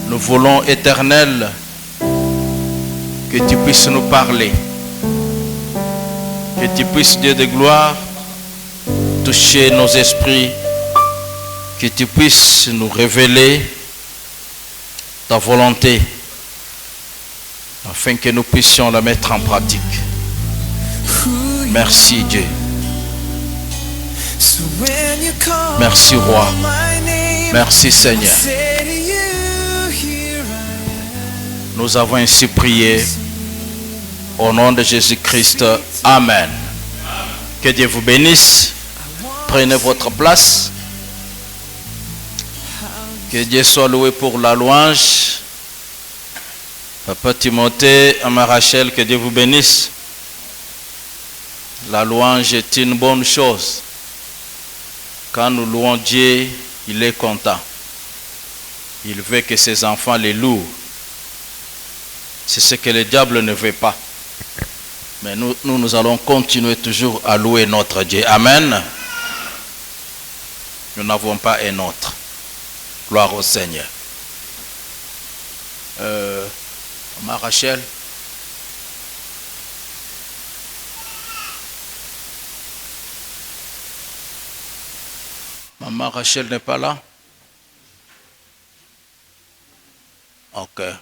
Nous voulons, Éternel, que tu puisses nous parler. Que tu puisses, Dieu de gloire, toucher nos esprits. Que tu puisses nous révéler ta volonté, afin que nous puissions la mettre en pratique. Merci Dieu. Merci Roi. Merci Seigneur. Nous avons ainsi prié au nom de Jésus-Christ. Amen. Que Dieu vous bénisse. Prenez votre place. Que Dieu soit loué pour la louange. Papa Timothée, Maman Rachel, que Dieu vous bénisse. La louange est une bonne chose. Quand nous louons Dieu, il est content. Il veut que ses enfants les louent. C'est ce que le diable ne veut pas. Mais nous allons continuer toujours à louer notre Dieu. Amen. Nous n'avons pas un autre. Gloire au Seigneur. Maman Rachel. Maman Rachel n'est pas là? Ok. Il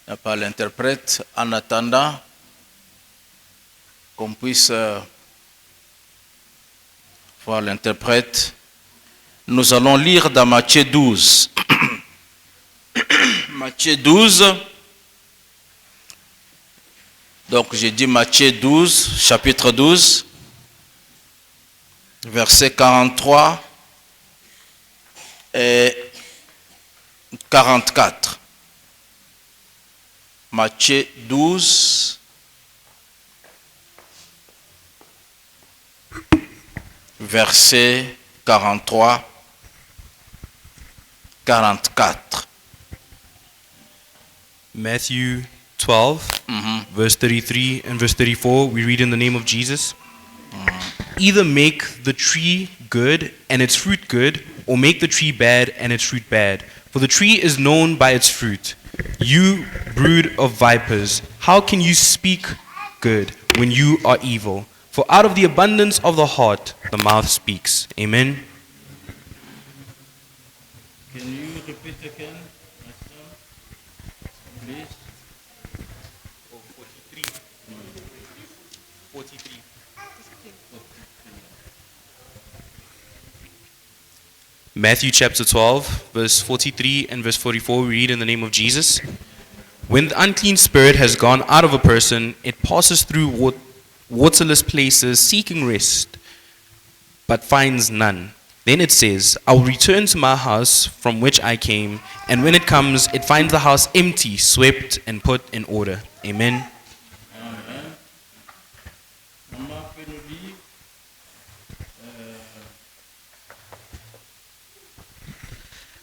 n'y a pas l'interprète. En attendant qu'on puisse voir l'interprète, nous allons lire dans Matthieu 12. Matthieu 12. Donc j'ai dit Matthieu 12, chapitre 12, versets 43 et 44. Matthieu 12, versets 43, 44. Matthew 12, verse 33 and verse 34, we read in the name of Jesus. Either make the tree good and its fruit good, or make the tree bad and its fruit bad. For the tree is known by its fruit. You brood of vipers, how can you speak good when you are evil? For out of the abundance of the heart, the mouth speaks. Amen. Can you repeat again, please? 43. Matthew chapter 12, verse 43 and verse 44, we read in the name of Jesus. When the unclean spirit has gone out of a person, it passes through waterless places seeking rest, but finds none. Then it says, I will return to my house from which I came, and when it comes, it finds the house empty, swept, and put in order. Amen. Amen. Maman peut nous lire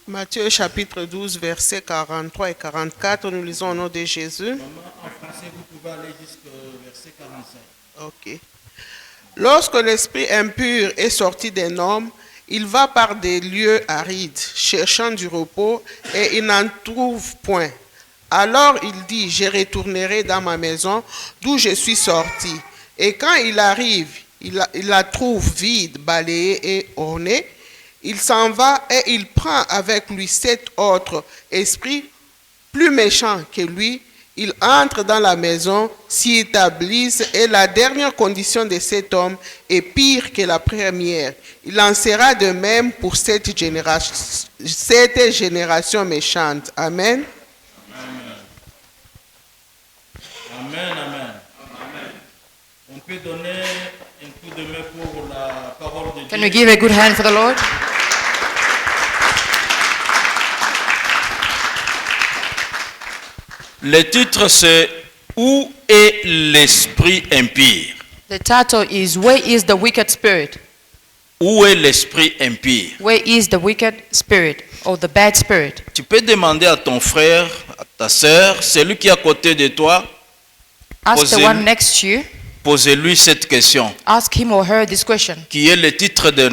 Matthieu chapitre 12, versets 43 et 44, nous lisons au nom de Jésus. Maman, en français, vous pouvez aller jusqu'au verset 45. Ok. Lorsque l'esprit impur est sorti d'un homme, il va par des lieux arides, cherchant du repos, et il n'en trouve point. Alors il dit, je retournerai dans ma maison d'où je suis sorti. Et quand il arrive, il la trouve vide, balayée et ornée. Il s'en va et il prend avec lui 7 autres esprits plus méchants que lui. Ils entrent dans la maison, s'y établissent, et la dernière condition de cet homme est pire que la première. Il en sera de même pour cette génération méchante. Amen. Amen, amen. On peut donner un coup de main pour la parole de Dieu. Can we give a good hand for the Lord? Le titre c'est Où est l'esprit impur? The title is Where is the wicked spirit? Où est l'esprit impur? Where is the wicked spirit or the bad spirit? Tu peux demander à ton frère, à ta sœur, celui qui est à côté de toi, Ask the one next to you. posez-lui cette question, Ask him or her this question, qui est le titre de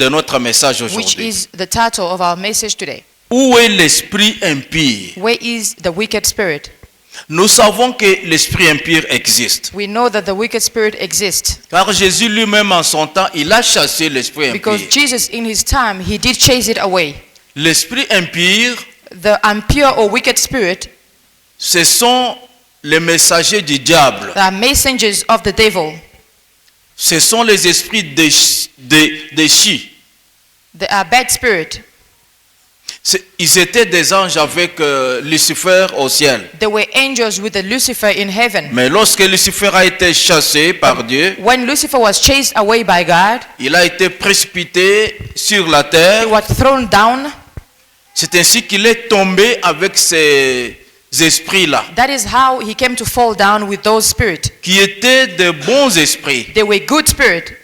notre message which aujourd'hui. is the title of our message today. Où est l'esprit impie? Where is the wicked spirit? Nous savons que l'esprit impie existe. We know that the wicked spirit exists Car Jésus lui-même en son temps, il a chassé l'esprit because impie. Jesus in his time, he did chase it away. L'esprit impie, The impure or wicked spirit, ce sont les messagers du diable. they are messengers of the devil. Ce sont les esprits déchus. They are bad spirit. Ils étaient des anges avec Lucifer au ciel. They were angels with the Lucifer in heaven. Mais lorsque Lucifer a été chassé par Dieu, When Lucifer was chased away by God, il a été précipité sur la he terre. was thrown down. C'est ainsi qu'il est tombé avec ces esprits-là, That is how he came to fall down with those spirits. qui étaient de bons esprits, They were good spirits.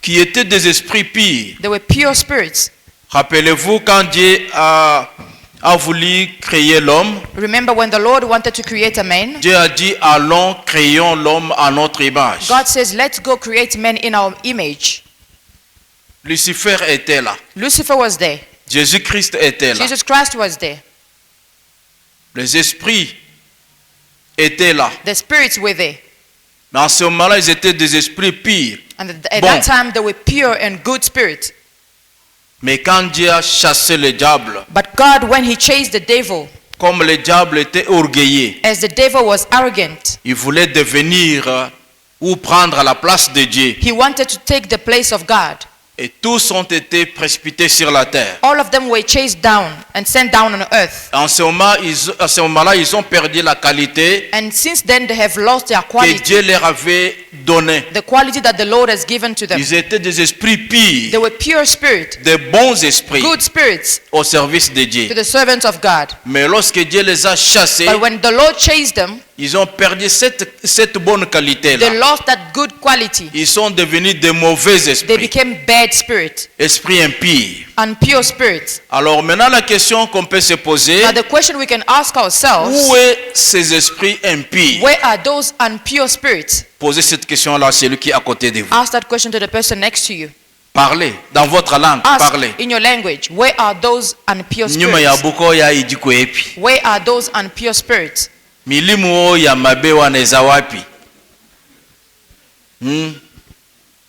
qui étaient des esprits purs. They were pure spirits. Rappelez-vous quand Dieu a voulu créer l'homme, Remember when the Lord wanted to create a man? Dieu a dit allons créons l'homme à notre image. God says, let's go create man in our image. Lucifer était là, Lucifer was there. Jésus-Christ était là, Jesus Christ was there. les esprits étaient là. The spirits were there. Mais en ce moment-là, ils étaient des esprits purs. And at Bon. that time, they were pure and good spirits. Mais quand Dieu a chassé le diable, But God, when he chased the devil, comme le diable était orgueilleux, as the devil was arrogant, il voulait devenir ou prendre la place de Dieu. he wanted to take the place of God. Et tous ont été précipités sur la terre. All of them were chased down and sent down on earth. En ce moment, à ce moment-là, ils ont perdu la qualité And since then, they have lost their que quality, Dieu leur avait donnée. the quality that the Lord has given to them. Ils étaient des esprits They purs, were pure spirits, des bons esprits good spirits au service de to Dieu. the servants of God. Mais lorsque Dieu les a chassés, But when the Lord chased them, ils ont perdu cette bonne they qualité-là. lost that good quality. Ils sont devenus de mauvais They esprits, became bad spirits, esprits impies. impure spirits. Alors maintenant, la question qu'on peut se poser, Now the question we can ask ourselves, où est ces esprits impies? where are those impure spirits? Posez cette question-là à celui qui est à côté de vous. Ask that question to the person next to you. Parlez dans votre langue, Ask parlez. in your language, where are those impure Nyuma ya spirits? buko ya idiko epi. Where are those impure spirits? Milimu ya mabe wanaweza wapi?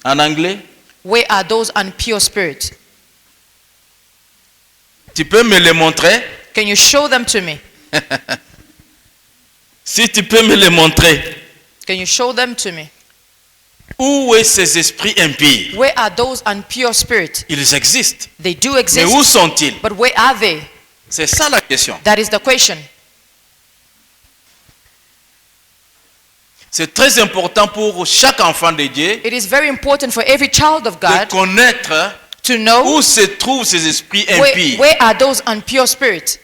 En anglais? Where are those impure spirits? Tu peux me les montrer? Can you show them to me? Si tu peux me les montrer. Can you show them to me? Où est ces esprits impies? Where are those impure spirits? Ils existent. They do Mais exist, où sont-ils? but where are they? C'est ça la question. That is the question. C'est très important pour chaque enfant de Dieu It is very important for every child of de God connaître to know où se trouvent ces esprits where, impies. where are those impure spirits.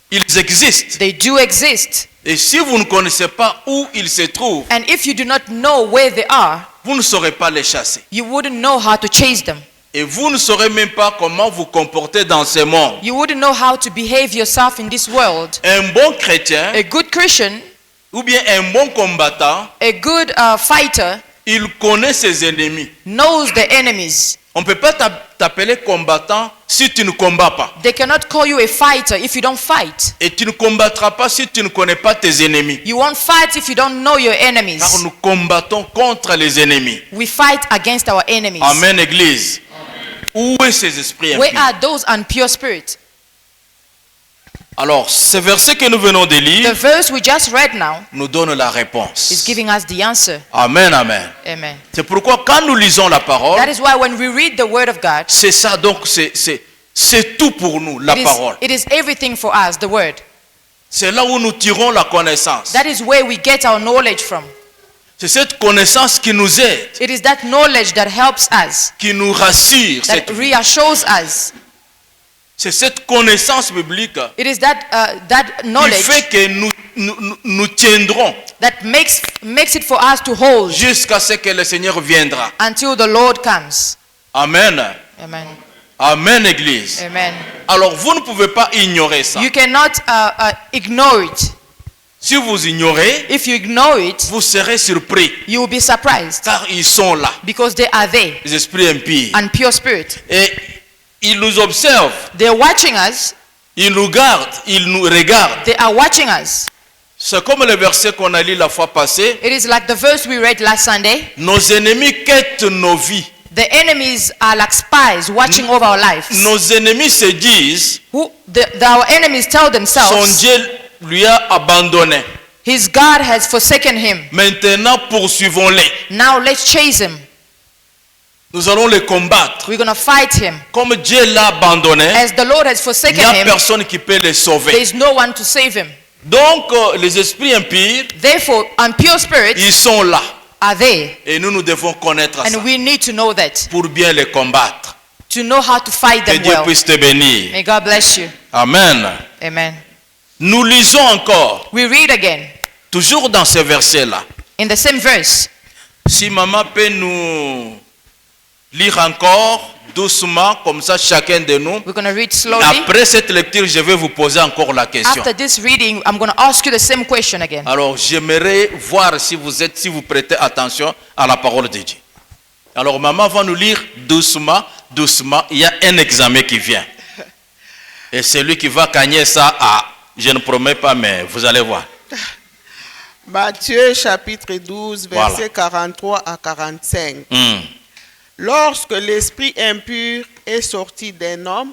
Ils existent. They do exist. Et si vous ne connaissez pas où ils se trouvent, And if you do not know where they are, vous ne saurez pas les chasser. you wouldn't know how to chase them. Et vous ne saurez même pas comment vous comporter dans ce monde. You wouldn't know how to behave yourself in this world. Un bon chrétien A good Christian, ou bien un bon combattant, a good fighter, il connaît ses ennemis. knows the enemies. On ne peut pas t'appeler combattant si tu ne combats pas. They cannot call you a fighter if you don't fight. Et tu ne combattras pas si tu ne connais pas tes ennemis. You won't fight if you don't know your Car enemies. nous combattons contre les ennemis. We fight against our enemies. Amen, Église. Où est ces esprits Where impies? are those impure spirits? Alors, ce verset que nous venons de The lire verse we just read now nous donne la is réponse. giving us the answer. Amen, amen. Amen. C'est pourquoi quand nous lisons la parole, That is why when we read the word of God, c'est ça, donc c'est tout pour nous, la parole. it is everything for us, the word. C'est là où nous tirons la connaissance. That is where we get our knowledge from. C'est cette connaissance qui nous aide, It is that knowledge that helps us, qui nous rassure. that reassures us. C'est cette connaissance biblique It is that qui knowledge fait que nous tiendrons that makes it for us to hold jusqu'à ce que le Seigneur viendra. until the Lord comes. Amen. Amen. Amen, Église. Amen. Alors, vous ne pouvez pas ignorer ça. You cannot ignore it. Si vous ignorez, If you ignore it, vous serez surpris. you will be surprised Car ils sont là, because they are there, les esprits impies. and pure spirit. Et Ils nous observent, They're watching us. ils nous gardent, ils nous regardent. They are watching us. C'est comme le verset qu'on a lu la fois passée. It is like the verse we read last Sunday. Nos ennemis quêtent nos vies. The enemies are like spies watching over our lives. Nos ennemis se disent, Our enemies tell son themselves, Dieu lui a abandonné. his God has forsaken him. Maintenant, poursuivons-les. Now let's chase him. Nous allons les combattre. We're going to fight him. Comme Dieu l'a abandonné, As the Lord has il n'y forsaken a him, personne qui peut les there sauver. is no one to save him. Donc, les esprits impurs, Therefore, impure spirits ils sont là. are there. Et nous devons connaître ça And we need to know that, pour bien les combattre. to know how to fight Que them Dieu well. puisse te bénir. May God bless you. Amen. Amen. Nous lisons encore, We read again toujours dans ce verset-là. in the same verse. Si maman peut nous lire encore doucement, comme ça chacun de nous. We're going to read slowly. Après cette lecture, je vais vous poser encore la question. After this reading, I'm going to ask you the same question again. Alors, j'aimerais voir si vous prêtez attention à la parole de Dieu. Alors, maman va nous lire doucement, doucement. Il y a un examen qui vient. Et celui qui va gagner ça, je ne promets pas, mais vous allez voir. Matthieu chapitre 12, Voilà. versets 43 à 45. Hmm. Lorsque l'esprit impur est sorti d'un homme,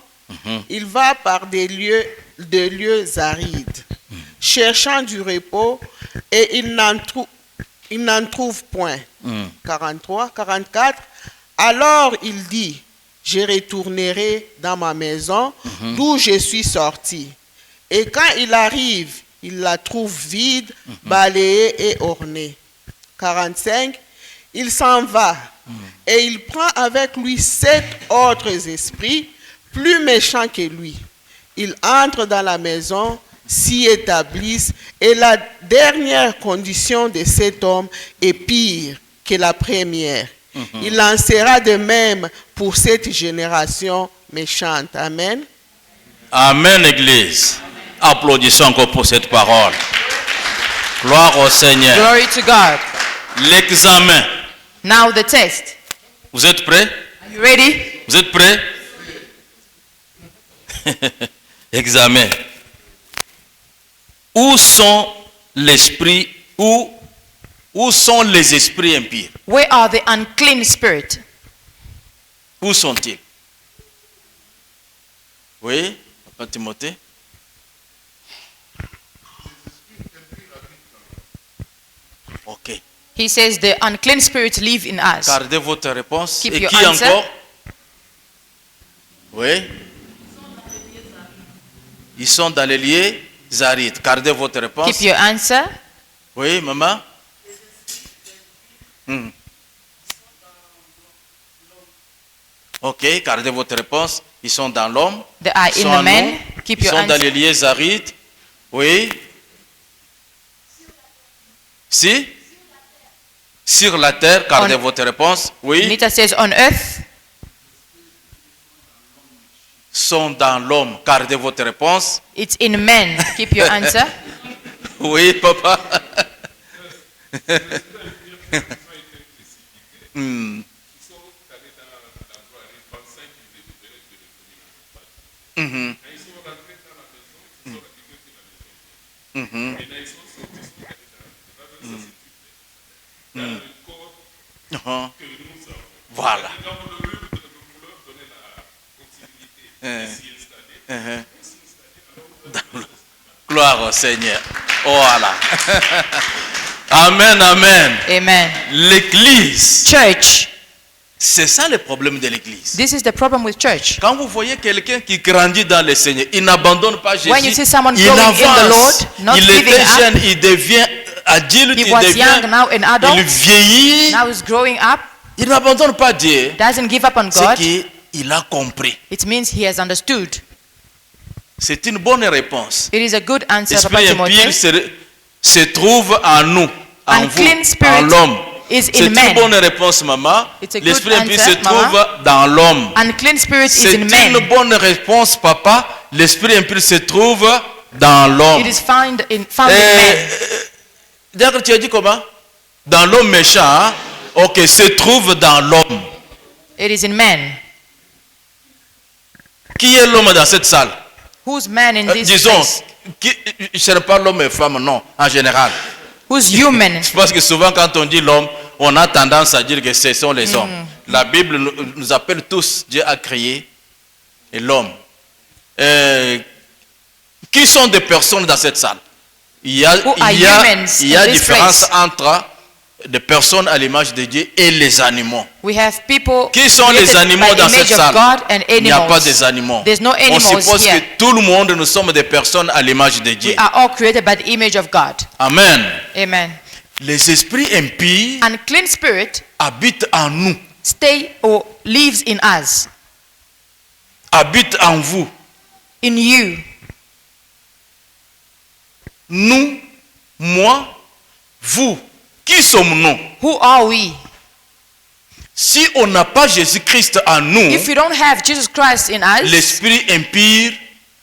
il va par des lieux arides, cherchant du repos, et il n'en trouve point. 43, 44. Alors il dit, je retournerai dans ma maison d'où je suis sorti. Et quand il arrive, il la trouve vide, balayée et ornée. 45. Il s'en va et il prend avec lui 7 autres esprits plus méchants que lui. Ils entrent dans la maison, s'y établissent, et la dernière condition de cet homme est pire que la première. Il en sera de même pour cette génération méchante. Amen. Amen, Église. Applaudissons encore pour cette parole. Gloire au Seigneur. Glory to God. L'examen. Now the test. Vous êtes prêts? Are you ready? Vous êtes prêts? Examen. Où sont sont les esprits impurs? Where are the unclean spirits? Où sont-ils? Oui, Papa Timothée? Ok. He says the unclean spirits live in us. Gardez votre réponse. Keep Et your qui answer. encore? Oui. Ils sont dans les lieux arides. Gardez votre réponse. Keep your answer. Oui, maman? Ok, gardez votre réponse. Ils sont dans l'homme. They are Ils sont in en the man. nous. Keep Ils your sont dans answer. les lieux arides. Oui. Si? Sur la terre, gardez On- votre réponse. Oui. Nita says on earth. Sont dans l'homme, gardez votre réponse. It's in men. Keep your answer. Oui, papa. Hmm. Mhm. Mhm. Mhm. Voilà. Gloire au Seigneur. Voilà. Amen, amen. Amen. L'église, Church. c'est ça le problème de l'église. This is the problem with church. Quand vous voyez quelqu'un qui grandit dans le Seigneur, il n'abandonne pas Jésus. When you see someone Il growing in the avance. Lord, not Il giving était up. jeune, il devient adulte, He il was devient, young, now an il adult. vieillit. Now he's growing up. Il n'abandonne pas Dieu. Doesn't give up on C'est God. qu'il a compris. It means he has understood. C'est une bonne réponse. It is a good answer, Papa L'esprit impur Timothy. se trouve en nous, en Unclean vous, spirit en l'homme. is C'est in une man. bonne réponse, maman. It's a good L'esprit impur se answer, trouve Mama. dans l'homme. Unclean spirit is C'est in man. une bonne réponse, papa. L'esprit impur se trouve dans l'homme. It is found in man. D'ailleurs, tu as dit comment? Dans l'homme méchant, hein? Ok, se trouve dans l'homme. It is in man. Qui est l'homme dans cette salle? Who's man in this Disons, place? je ne sais pas l'homme et femme, non, en général. Who's human? Je pense que souvent quand on dit l'homme, on a tendance à dire que ce sont les hommes. La Bible nous appelle tous, Dieu a créé l'homme. Qui sont des personnes dans cette salle? Il y a différence entre des personnes à l'image de Dieu et les animaux. We have people Qui sont les created animaux by dans image cette of salle? God and Il n'y a pas animals. des animaux. There's no On animals suppose here. que tout le monde, nous sommes des personnes à l'image de Dieu. We are all created by the image of God. Amen. Amen. Les esprits impies Unclean spirit habitent en nous, stay or lives in us, habitent en vous. in you. Nous, moi, vous. Qui sommes-nous? Who are we? Si on n'a pas Jésus-Christ en nous, If we don't have Jesus Christ in us, l'esprit impie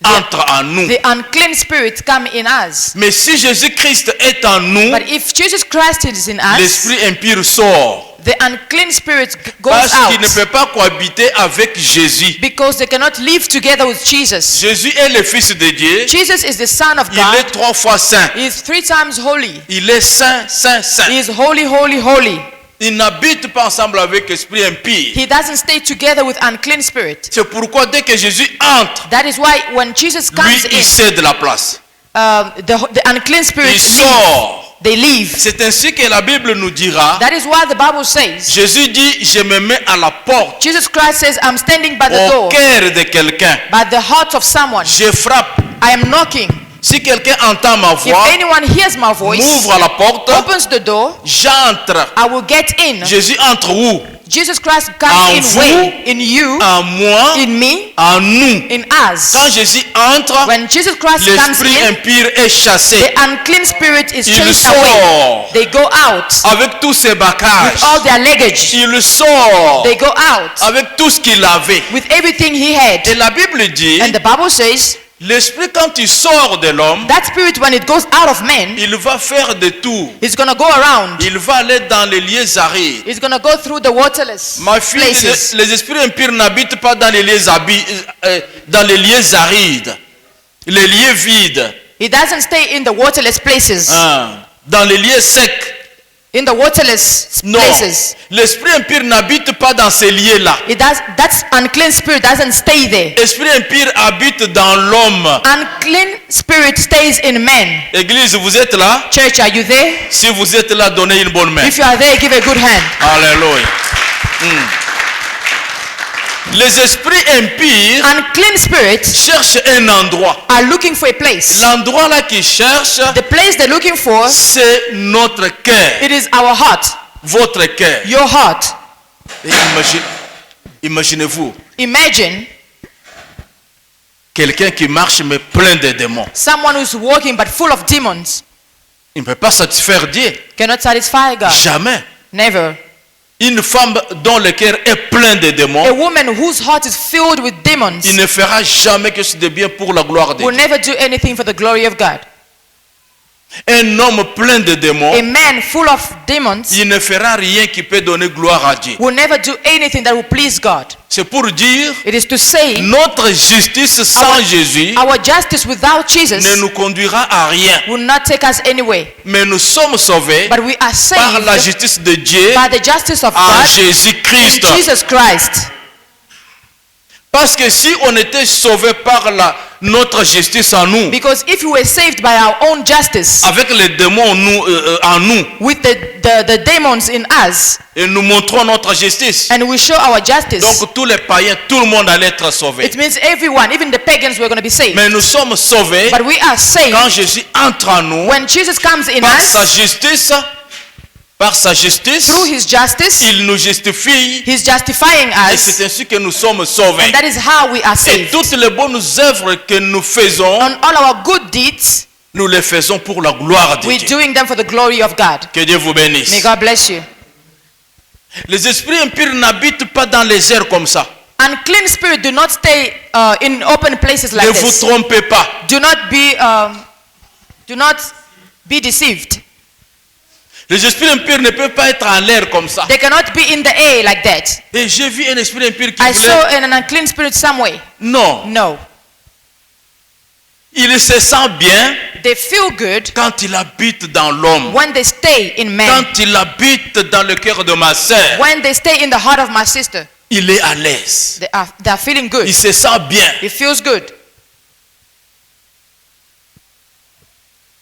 entre en nous. the unclean spirit come in us. Mais si Jésus-Christ est en nous, But if Jesus Christ is in us, l'esprit impie sort. the unclean spirit goes Parce qu'il ne out peut pas cohabiter avec Jésus. because they cannot live together with Jesus. Jésus est le Fils de Dieu. Jesus is the Son of Il est God. 3 fois saint. He is 3 times holy. Il est saint, saint, saint. He is holy, holy, holy. Il n'habite pas ensemble avec l'esprit impie. He doesn't stay together with unclean spirit. C'est pourquoi dès que Jésus entre, That is why when Jesus lui, comes il in, cède la place. the unclean spirit Il leave. sort. They leave. C'est ainsi que la Bible nous dira. That is why the Bible says, Jésus dit, je me mets à la porte, Jesus Christ says, I'm standing by the au door, cœur de quelqu'un. by the heart of someone. Je frappe. I am knocking. Si quelqu'un entend ma If voix, anyone hears my voice, m'ouvre la porte, opens the door, j'entre. I will get in. Jésus entre où? Jesus Christ En comes in vous, way, in you, En moi, in me, en nous. in us. Quand Jésus entre, When Jesus Christ comes l'esprit in, impie est chassé. the unclean spirit is Il chased sort. away. They go out Avec tous ses bagages. with all their luggage. Il sort. They go out Avec tout ce qu'il avait. with everything he had. Et la Bible dit, And the Bible says, l'esprit quand il sort de l'homme, that spirit, when it goes out of man, il va faire de tout. it's going to go around. Il va aller dans les lieux arides. It's going to go through the waterless Ma fille, places. les esprits impurs n'habitent pas dans les lieux arides, les lieux vides, It doesn't stay in the waterless places. dans les lieux secs. In the waterless Non, places. l'esprit impur n'habite pas dans ces lieux-là. That unclean spirit doesn't stay there. L'esprit impur habite dans l'homme. Unclean spirit stays in man. Église, vous êtes là? Church, are you there? Si vous êtes là, donnez une bonne main. If you are there, give a good hand. Alléluia. Les esprits impies Unclean spirits cherchent un endroit. are looking for a place. L'endroit là qu'ils cherchent, The place they're looking for, c'est notre cœur. it is our heart, Votre cœur. your heart. Et imaginez-vous, Imagine quelqu'un qui marche mais plein de démons. someone who's walking but full of demons. Il ne peut pas satisfaire Dieu. Cannot satisfy God. Jamais. Never. Une femme dont le cœur est plein de démons, A woman whose heart is filled with demons il ne fera jamais quelque chose de bien pour la gloire de will Dieu. never do anything for the glory of God. Un homme plein de démons, A man full of demons il ne fera rien qui peut donner gloire à Dieu. will never do anything that will please God. C'est pour dire, It is to say notre justice sans Jésus our justice without Jesus ne nous conduira à rien. will not take us anywhere. Mais nous sommes sauvés But we are par la saved justice de Dieu by the justice of en God in Jésus-Christ. Jesus Christ. Parce que si on était sauvé par notre justice en nous, Because if we were saved by our own justice avec les démons en nous, with the demons in us, et nous montrons notre justice, and we show our justice, donc tous les païens, tout le monde allait être sauvé. it means everyone, even the pagans, were going to be saved. Mais nous sommes sauvés But we are saved quand Jésus entre en nous when Jesus comes in par sa us justice. Par sa justice, through his justice. il nous justifie He's justifying et us, c'est ainsi que nous sommes sauvés. and that is how we are Et saved. toutes les bonnes œuvres que nous faisons, On all our good deeds, nous les faisons pour la gloire de we're Dieu. doing them for the glory of God. Que Dieu vous bénisse. May God bless you. Les esprits impurs n'habitent pas dans les airs comme ça. Unclean spirit do not stay in open places like Ne vous this. trompez pas. Do not be deceived. Les esprits impurs ne peuvent pas être en l'air comme ça. They cannot be in the air like that. Et j'ai vu un esprit impur qui I voulait... saw an unclean spirit somewhere. Non. No. Il se sent bien They feel good quand il habite dans l'homme. when they stay in man. Quand il habite dans le cœur de ma sœur, When they stay in the heart of my sister, il est à l'aise. they are feeling good. Il se sent bien. It feels good.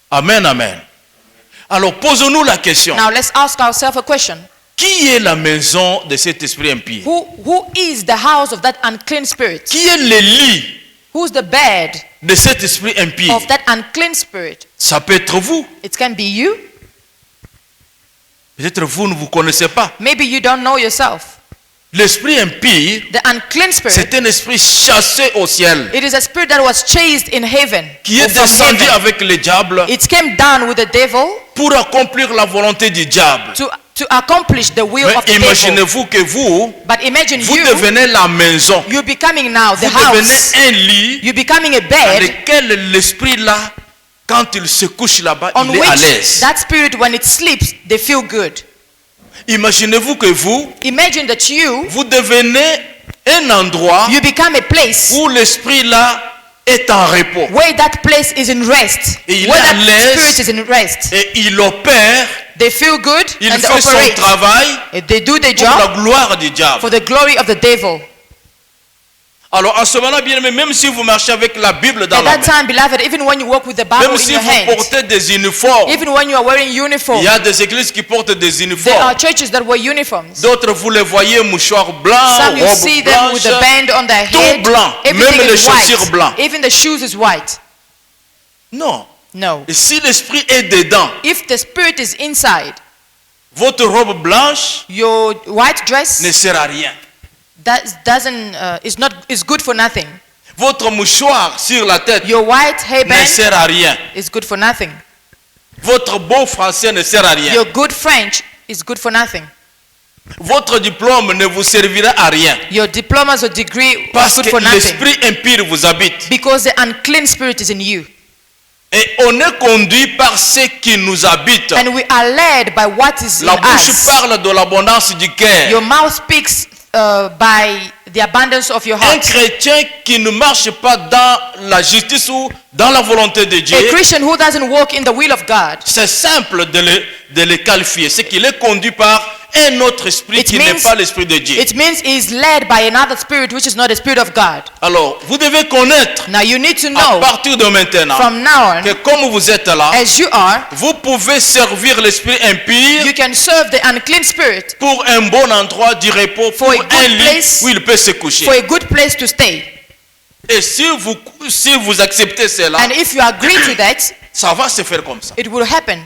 Amen, amen. Alors posons-nous la question. Now let's ask ourselves a question. Qui est la maison de cet esprit impur? Who is the house of that unclean spirit? Qui est le lit Who's the bed de cet esprit impur? of that unclean spirit? Ça peut être vous. It can be you. Peut-être vous ne vous connaissez pas. Maybe you don't know yourself. L'esprit impur, The unclean spirit, c'est un esprit chassé au ciel, it is a spirit that was chased in heaven. qui est or from descendu heaven. avec le diable It came down with the devil pour accomplir la volonté du diable. to accomplish the will Mais of the devil. imaginez-vous que vous Imagine vous you, devenez la maison. you're becoming now the Vous devenez house. un lit You're becoming a dans bed lequel l'esprit là, quand il se couche là-bas, on il est à which l'aise. that spirit, when it sleeps, they feel good. Imaginez-vous que vous Imagine that vous devenez un endroit you become a place où l'esprit là est en repos. where that place is in rest. Et il Where est à that l'aise. spirit is in rest. Et il opère, They feel good il and they fait son operate. travail And they do their pour la job gloire du diable. for the glory of the devil. Alors en ce moment, bien aimé, même si vous marchez avec la Bible dans At la that main, time, beloved, even when you walk with the Bible même in si your vous hand, portez des uniformes, even when you are wearing uniform, il y a des églises qui portent des there are uniformes. churches that wear uniforms. D'autres, vous les voyez mouchoir blanc, Some you robe see them with the blanche. band on their tout head. blanc, Everything même les is chaussures white. blancs. Even the shoes is white. Non. No. Et si l'esprit est dedans, If the spirit is inside, votre robe blanche your white dress ne sert à rien. that doesn't is good for nothing. Votre mouchoir sur la tête Your white ne hairband sert à rien. is good for nothing. Votre beau français ne sert à rien. Your good French is good for nothing. Votre diplôme ne vous servira à rien. Your diplomas or degree is Parce good que for nothing. l'esprit impur vous habite. Because the unclean spirit is in you. Et on est conduit par ce qui nous habite. And we are led by what is La in bouche us. parle de l'abondance du cœur. Your mouth speaks by the abundance of your Un heart. chrétien qui ne marche pas dans la justice ou dans la volonté de Dieu, A Christian who doesn't walk in the will of God, c'est simple de le qualifier. C'est qu'il est conduit par un autre esprit It qui n'est means- pas l'esprit de Dieu. it means he is led by another spirit which is not the spirit of God. Alors, vous devez connaître Now you need to à know partir de maintenant from now que on, comme vous êtes là, as you are, vous pouvez servir l'esprit impur you can serve the unclean spirit pour un bon endroit du repos, pour For a un good lit place. où il peut se coucher. for a good place to stay. Et si vous acceptez cela, And if you agree to that, ça va se faire comme ça. it will happen.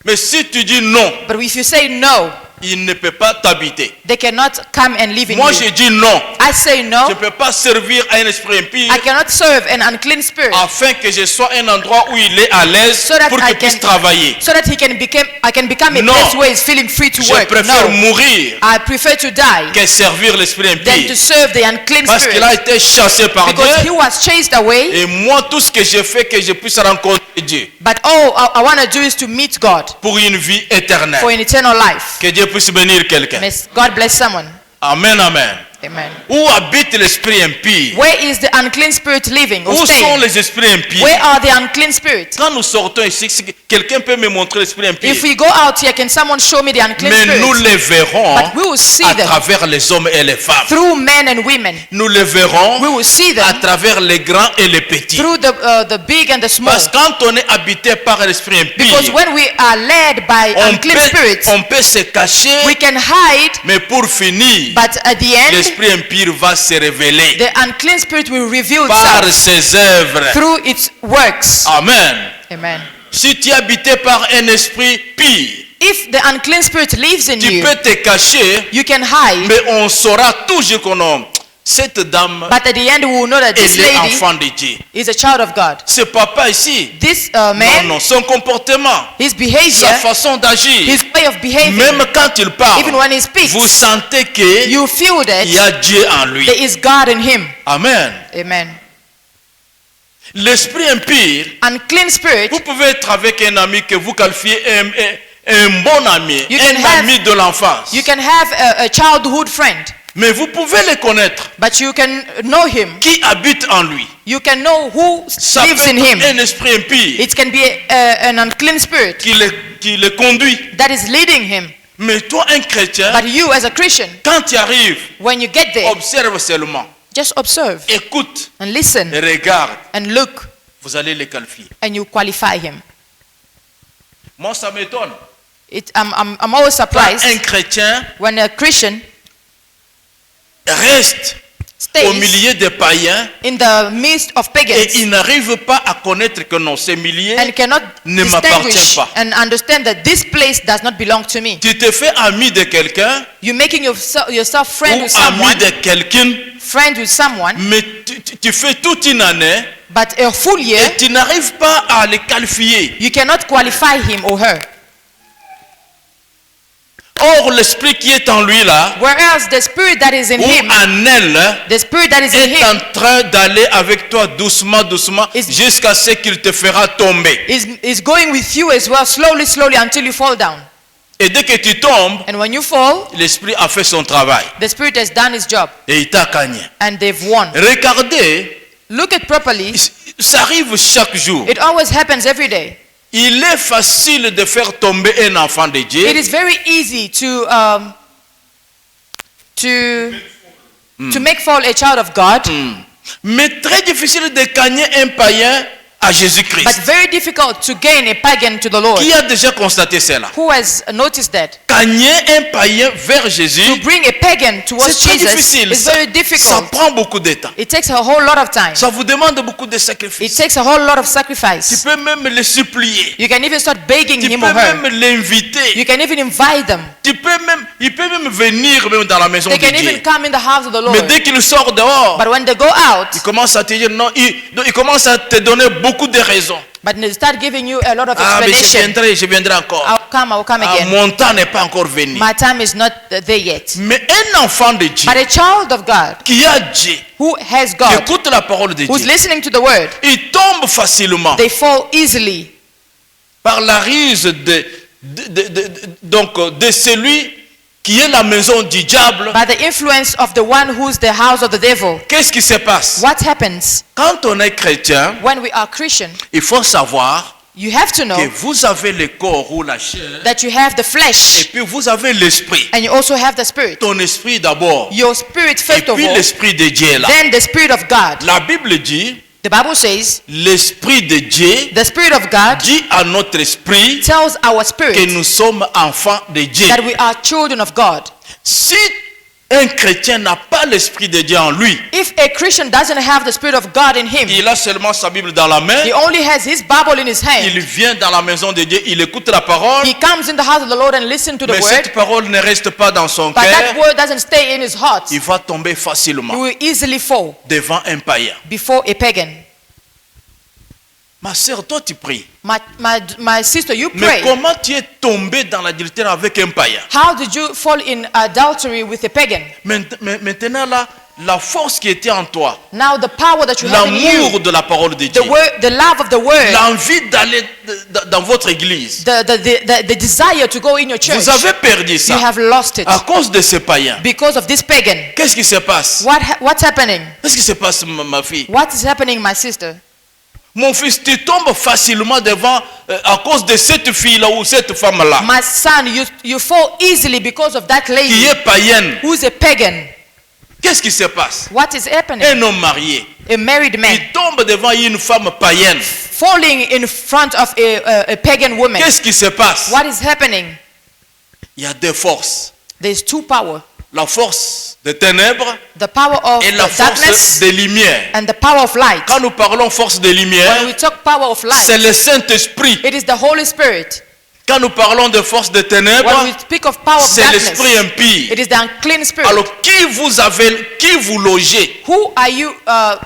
Mais si tu dis non, But if you say no, il ne peut pas t'habiter. they cannot come and live in Moi, you. je dis non. I say Je no, ne peux pas servir à un esprit impur I cannot serve an unclean spirit afin que je sois un endroit où il est à l'aise so that pour I qu'il puisse travailler. so that I can become a No. place where he's feeling free to Je work. préfère No, mourir I prefer to die que servir l'esprit than to impur. serve the unclean Parce qu'il spirit, a été chassé par because he Dieu. was chased away. Et moi, tout ce que j'ai fait, que je puisse rencontrer Dieu But all I want to do is to meet God pour une vie éternelle. for an eternal life. Que Dieu puisse bénir quelqu'un. May God bless someone. Amen, amen. Amen. Où habite l'esprit impur? Where is the unclean spirit living or Où sont staying? les esprits impies? Where are the unclean spirits? Quand nous sortons ici, si quelqu'un peut me montrer l'esprit impie. If we go out here, can someone show me the unclean Mais nous spirits? les verrons But we will see à them travers les hommes et les femmes. through men and women. Nous les We verrons will see à them travers les grands et les petits. through the big and the small. Parce que quand on est habité par l'esprit impie, Because when we are led by unclean spirits, on peut se cacher, we can hide, mais pour finir, but at the end, l'esprit impie va se révéler the unclean spirit will reveal par itself ses œuvres. through its works. Amen. Amen. Si tu es habité par un esprit pire, If the unclean spirit lives in tu you, peux te cacher, you can hide, mais on saura toujours qu'on a cette dame, but at the end we will know that this elle est lady enfant de Dieu. is a child of God. Ce papa ici, This non, man, non, son comportement, his sa behavior, façon d'agir, his way of behaving, même quand il parle, even when he speaks, vous sentez qu'il you feel that y a Dieu en lui. there is God in him. Amen. Amen. L'esprit impur, Unclean spirit, vous pouvez être avec un ami que vous qualifiez un bon ami, You can un have- ami de l'enfance. You can have a childhood friend, Mais vous pouvez le connaître. but you can know him. Qui habite en lui? You can know who Ça lives peut in être him. un esprit impie It can be an unclean spirit qui le conduit. that is leading him. Mais toi, un chrétien, But you, as a Christian, quand tu arrives, when you get there, observe seulement, just observe écoute and listen et regarde. and look, Vous allez le qualifier. and you qualify him. Moi, ça m'étonne. I'm always Quand surprised un chrétien when a Christian reste au stays milieu des païens in the midst of et pagans il n'arrive pas à connaître que non, ces milliers and cannot ne m'appartient distinguish pas. and understand that this place does not belong to me. Tu te fais ami de quelqu'un You're making yourself friend ou with ami someone, de quelqu'un, mais tu fais toute une année but a full year, et tu n'arrives pas à le qualifier. you cannot qualify him or her. Or, l'esprit qui est en lui là, Whereas the spirit that is in ou him, en elle, the spirit that is in est en him train d'aller avec toi doucement, doucement, Is- jusqu'à ce qu'il te fera tomber. is going with you as well, slowly, slowly, until you fall down. Et dès que tu tombes, And when you fall, l'esprit a fait son travail the spirit has done its job et il t'a gagné. and they've won. Regardez, Look at properly. ça arrive chaque jour. It always happens every day. Il est facile de faire tomber un enfant de Dieu. It is very easy to make fall a child of God, Mais très difficile de gagner un païen à but Jésus-Christ. very difficult to gain a pagan to the Lord. Qui a déjà constaté cela? Who has noticed that? Gagner un païen vers Jésus, To bring a pagan towards c'est très Jesus difficile. is very Ça difficult. prend beaucoup de temps. It takes a whole lot of time. Ça vous demande beaucoup de It sacrifices. takes a whole lot of Tu sacrifice. peux même le supplier. You can even start begging Tu him peux or her. même l'inviter. You can even invite them. Il peut même venir même dans la maison de They can even Dieu. come in the house of the Mais Lord. dès qu'il sort dehors, But when they go out, il commence à te dire non, il commence à te donner beaucoup de raisons. but they start giving you a lot of Ah, mais explanation. je viendrai encore. I will come Ah, again. mon temps n'est pas encore venu. My time is not there yet. Mais un enfant de Dieu But a child of God qui a Dieu, who has qui God, écoute la parole de who's Dieu, listening to the word, il tombe facilement they fall easily par la ruse de celui qui est la maison du diable. by the influence of the one who's the house of the devil. Qu'est-ce qui se passe? What happens Quand on est chrétien, when we are Christian? il faut savoir You have to know que vous avez le corps ou la chair that you have the et flesh puis vous avez l'esprit. and you also have the spirit. Ton esprit d'abord Your spirit et first of puis all, l'esprit de Dieu est là. then the spirit of God. La Bible dit, The Bible says l'esprit de Dieu the spirit of God dit à notre esprit tells our que spirit nous sommes enfants de Dieu. that we are children of God. Si un chrétien n'a pas l'esprit de Dieu en lui, If a Christian doesn't have the spirit of God in him, il a seulement sa Bible dans la main, he only has his Bible in his il hand. vient dans la maison de Dieu, il écoute la parole, He comes in the house of the Lord and listens to the mais word, cette parole ne reste pas dans son but that cœur, word doesn't stay in his heart. il va tomber He facilement will easily fall devant un païen. before a pagan. Ma sœur, toi tu pries. My sister, you Mais pray. comment tu es tombé dans l'adultère avec un païen? How did you fall in adultery with a pagan? Maintenant là, la force qui était en toi, Now the power that you have in l'amour you, de la parole de Dieu, the love of the word, l'envie d'aller dans votre église, the desire to go in your church, vous avez perdu you ça have lost it à cause de ces païens. because of this pagan. Qu'est-ce qui se passe? What's happening? Qu'est-ce qui se passe, ma fille? What is happening, my sister? Mon fils, tu tombes facilement devant à cause de cette fille-là ou cette femme-là My son, you fall easily because of that qui lady est païenne. who's a pagan. Qu'est-ce qui se passe? What is happening? Un homme marié, A married man il tombe devant une femme païenne. falling in front of a pagan woman. Qu'est-ce qui se passe? What is happening? Il y a deux forces. There's two power. La force des ténèbres The power of et la force darkness des lumières. and the power of light. Quand nous parlons force des lumières, When we talk power of c'est light, le Saint-Esprit. it is the Holy Spirit. Quand nous parlons de force des ténèbres, When we speak of power of c'est l'esprit darkness, impie. it is the unclean spirit. Alors, qui vous logez? Who are you?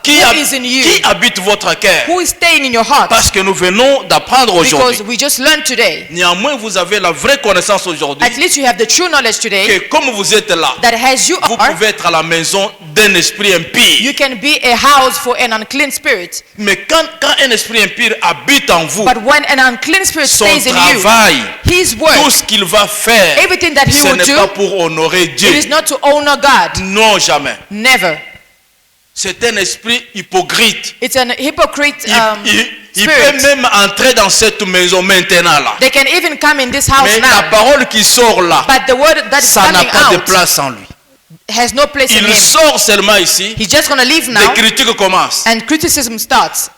Qui Who is in you? habite votre cœur? Who is staying in your heart? Parce que nous venons d'apprendre Because aujourd'hui. we just learned today. Néanmoins, vous avez la vraie connaissance aujourd'hui At least you have the true knowledge today que comme vous êtes là, that as you vous are, pouvez être à la maison d'un esprit impie. you can be a house for an unclean spirit. Mais quand un esprit impie habite en vous, But when an unclean spirit son stays in you, travail His tout word, ce qu'il va faire, everything that he ce will n'est do, pas pour honorer it Dieu. is not to honor God. Non, jamais. Never. C'est un esprit hypocrite. It's an hypocrite Il peut spirit. même entrer dans cette maison maintenant là. They can even come in this house Mais la now. parole qui sort là, But the word that is ça n'a coming pas de out place en lui. has no place in Il him. sort seulement ici, He's just going to leave now, les critiques commencent. and criticism starts.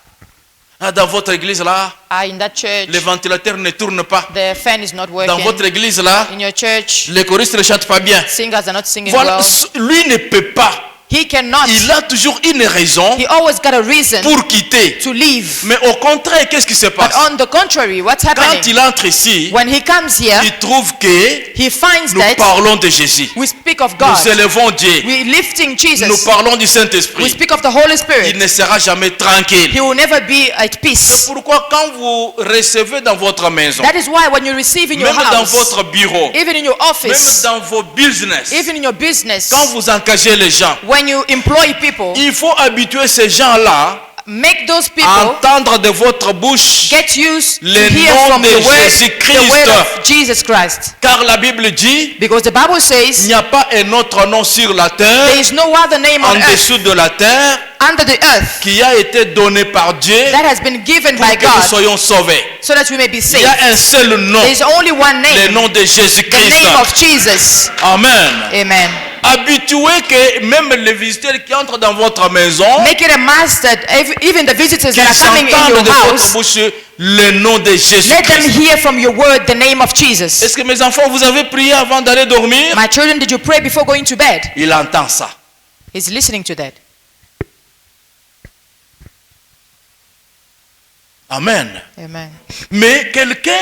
Ah, dans votre église là, In that church, les ventilateurs ne tournent pas. the fan is not Dans working. votre église là, In your church, les choristes ne chantent pas bien. singers are not singing Voilà, well. lui ne peut pas. He cannot. Il a toujours une raison He always got a reason pour quitter. to leave. Mais au contraire, qu'est-ce qui se But passe? on the contrary, what's Quand happening? il entre ici, When he comes here, il trouve que he finds nous that parlons de Jésus. we speak of Nous God. élevons Dieu. We're lifting Nous Jesus. parlons du We Saint-Esprit. speak of the Holy Il Spirit. ne sera jamais tranquille. He will never be at C'est peace. pourquoi quand vous recevez dans votre maison, That is why when you receive in your même dans house, votre bureau, even in your même office, dans vos business, even in your business, quand vous engagez les gens, when you employ people, il faut habituer ces gens-là make those à people entendre de votre bouche, get used to le hear nom from de the word Jésus-Christ. of Jesus Christ. car la Bible dit, Because the Bible il says n'y a pas un autre nom sur la there terre, is no other name on en earth, dessous de la terre, under the earth, qui a été donné par Dieu that has been given pour by que nous God soyons sauvés. so that we may be Il saved. y a un seul nom, There is only one le name, nom de the Jésus-Christ. name of Jesus. Amen. Amen. Habituez que même les visiteurs qui entrent dans votre maison, Make it a must that even the visitors that are qu'ils coming in entendent your de votre house, bouche le nom de let them Jésus-Christ. hear from your word the name of Jesus. Est-ce que mes enfants, vous avez prié avant d'aller dormir? My children, did you pray before going to bed? Il entend ça. He's listening to that. Amen. Amen. Mais quelqu'un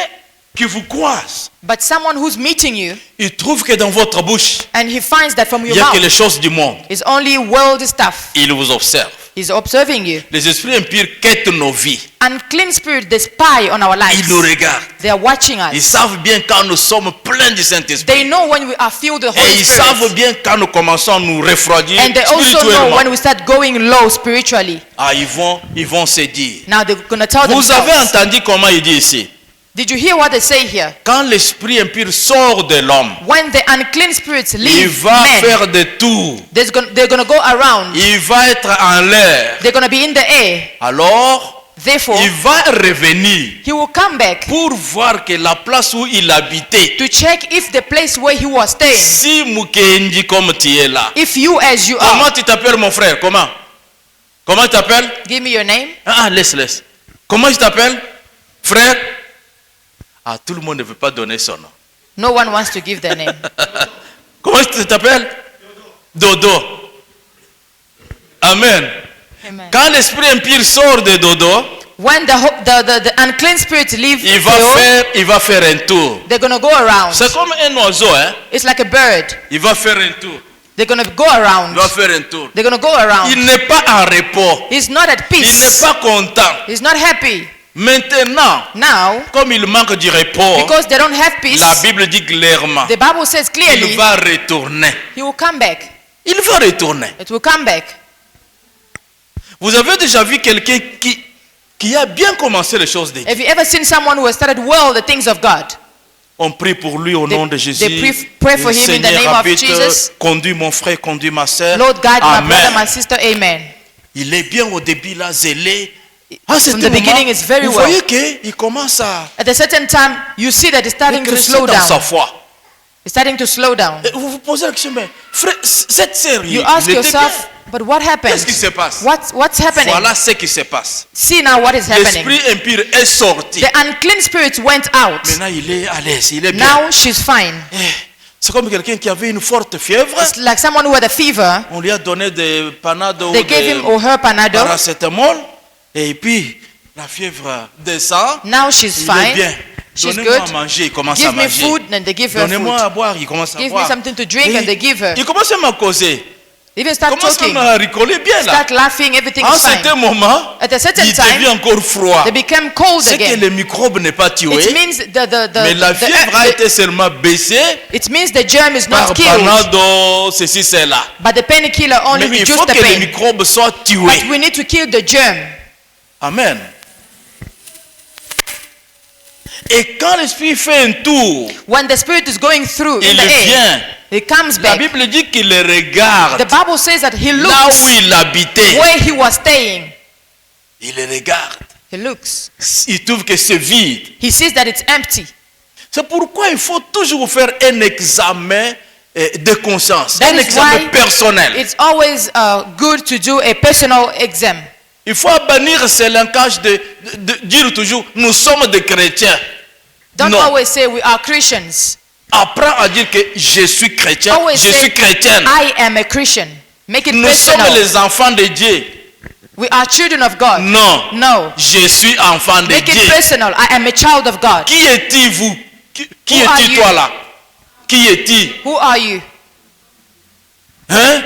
qui vous croise, But someone who's meeting you il trouve que dans votre bouche, and he finds that from il your n'y a que mouth les choses du monde. is only worldly stuff. Il vous observe. He's observing you. Les esprits impurs quittent nos vies. Unclean spirit, they spy on our Ils nous lives. regardent. They are watching Ils us. savent bien quand nous sommes pleins du Saint-Esprit. They know when we are filled with the Et Holy ils savent Spirit. bien quand nous commençons à nous refroidir And they also know spirituellement. when we start going low spiritually. Ah, ils vont se dire. Now they're going to tell Vous avez themselves. entendu comment il dit ici? Did you hear what they say here? Quand l'esprit impur sort de l'homme, When the unclean spirits il leave va men, faire des tours. they're going to go around. Il va être en l'air. They're going to be in the air. Alors, Therefore, il va revenir he will come back pour voir que la place où il habitait, to check if the place where he was staying, si Mukendi comme tu es là. if you as you Comment are, tu t'appelles mon frère? Comment? Comment tu t'appelles? give me your name. Ah, laisse. Comment tu t'appelles? Frère? Ah, tout le monde ne veut pas donner son nom. No one wants to give their name. Comment tu t'appelles? Dodo. Amen. Amen. Quand l'esprit impur sort de Dodo, When the unclean spirits leave, il va faire un tour. they're going to go around. C'est comme un oiseau, hein? It's like a bird. Il va faire un tour. They're going to go around. Il va faire un tour. They're going to go around. Il n'est pas en repos. He's not at Il n'est peace. pas content. He's not happy. Maintenant, Now, comme il manque du repos, because they don't have peace, la Bible dit clairement, the Bible says il clearly, va retourner. he will come back. Il va retourner. It will come back. Vous avez déjà vu quelqu'un qui a bien commencé les choses de Dieu. Have you ever seen someone who has started well the things of God? On prie pour lui au nom de Jésus. pray for him in the Seigneur, name of habite, Jesus. conduis mon frère, conduis ma soeur. Lord, guide my Amen. brother, my sister. Amen. Il est bien au début là, zélé. Ah, From c'est the beginning, it's very vous well. voyez qu'il commence à At a certain time, you see that it's starting to dégraisser slow dans sa down. foi. It's starting to slow down. Et vous vous posez la question, mais frère, cette série, You ask yourself, but what happened? qu'est-ce qui se passe? What's happening? Voilà ce qui se passe. See now what is happening. L'esprit impur est sorti. The unclean spirit went out. Maintenant, il est à l'aise, il est bien. Now she's fine. Eh, c'est comme quelqu'un qui avait une forte fièvre. It's like someone who had a fever. On lui a donné des panado ou They gave him or her panado. paracétamol. Et puis, la fièvre descend. Now she's Il est fine. bien. She's Donnez-moi good. à manger, il commence à Give me manger. food, and they give her Donnez-moi food. à boire, il commence à Give me boire. something to drink, Et and they give her. il commence à me causer. Even Il start commence talking, à rigoler bien là. start laughing, everything À un is fine. certain moment, At a certain il devient time, encore froid. they become cold C'est que again. le microbe n'est pas tué, It means mais la fièvre a été seulement baissée it means the germ is par not killed, panado, ceci, cela. but the painkiller only Mais il reduces faut the que le pain. microbe soit tué. But we need to kill the germ. Amen. Et quand l'esprit fait un tour, When the spirit is going through in il the air, vient. he comes La back. Bible dit qu'il le regarde. The Bible says that he Là où looks il habitait, where he was staying. il le regarde. He looks. Il trouve que c'est vide. He sees that it's empty. C'est pourquoi il faut toujours faire un examen de conscience, That un is examen why personnel. it's always good to do a personal exam. Il faut bannir ce langage de dire toujours nous sommes des chrétiens. Don't Non. always say we are Christians. Apprends à dire que je suis chrétien, Always je say suis chrétienne. I am a Christian. Make it Nous sommes personal. les enfants de Dieu. We are children of God. Non. No. Je suis enfant de Make it Dieu. personal. I am a child of God. Qui es-tu vous? Qui Who are es-tu you? toi là? Qui es-tu? Who are you? Hein?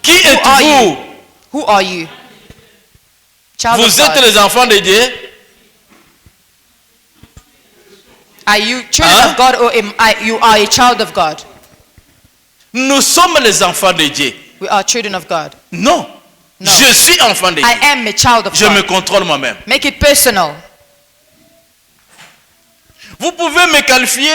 Qui are êtes-vous? you? Who are you? Child of Vous êtes God. les enfants de Dieu? Are you children Hein? of God or you are a child of God? Nous sommes les enfants de Dieu. We are children of God. Non. No. Je suis enfant de I Dieu. am a child of Je me God. contrôle moi-même. Make it personal. Vous pouvez me qualifier.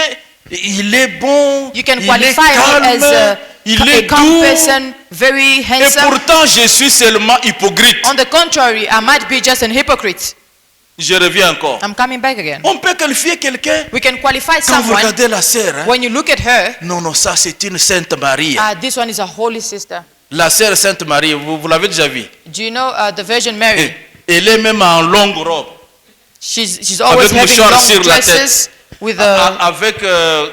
Il est bon. You can il est qualify me calme. as Il a est calm doux. person, very Et handsome. pourtant, je suis seulement hypocrite. On the contrary, I might be just an hypocrite. Je reviens encore. I'm coming back again. On peut qualifier quelqu'un. We can qualify Quand vous someone regardez la sœur, hein, when you look at her. non, non, ça c'est une Sainte Marie. This one is a holy sister. La sœur Sainte Marie, vous l'avez déjà vue. Do you know the Virgin Mary? Elle est même en longue robe. She's always Avec having mouchoir long sur la dresses with Avec,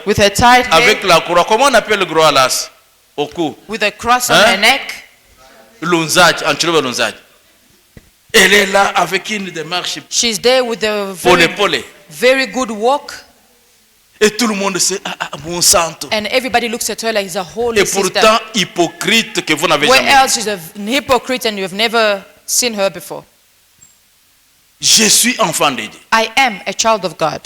with her tied hair, avec la croix. Comment on appelle le gros alas? Au cou. with a cross on Hein? her neck. L'unzaj, en chirurgie l'unzaj. Elle est là avec une démarche She's there with a pole. very good walk, Et tout le monde sait, bon santo. and everybody looks at her like he's a holy Et sister. pourtant, hypocrite que vous n'avez Where jamais. else she's an hypocrite and you have never seen her before. Je suis enfant de Dieu. I am a child of God.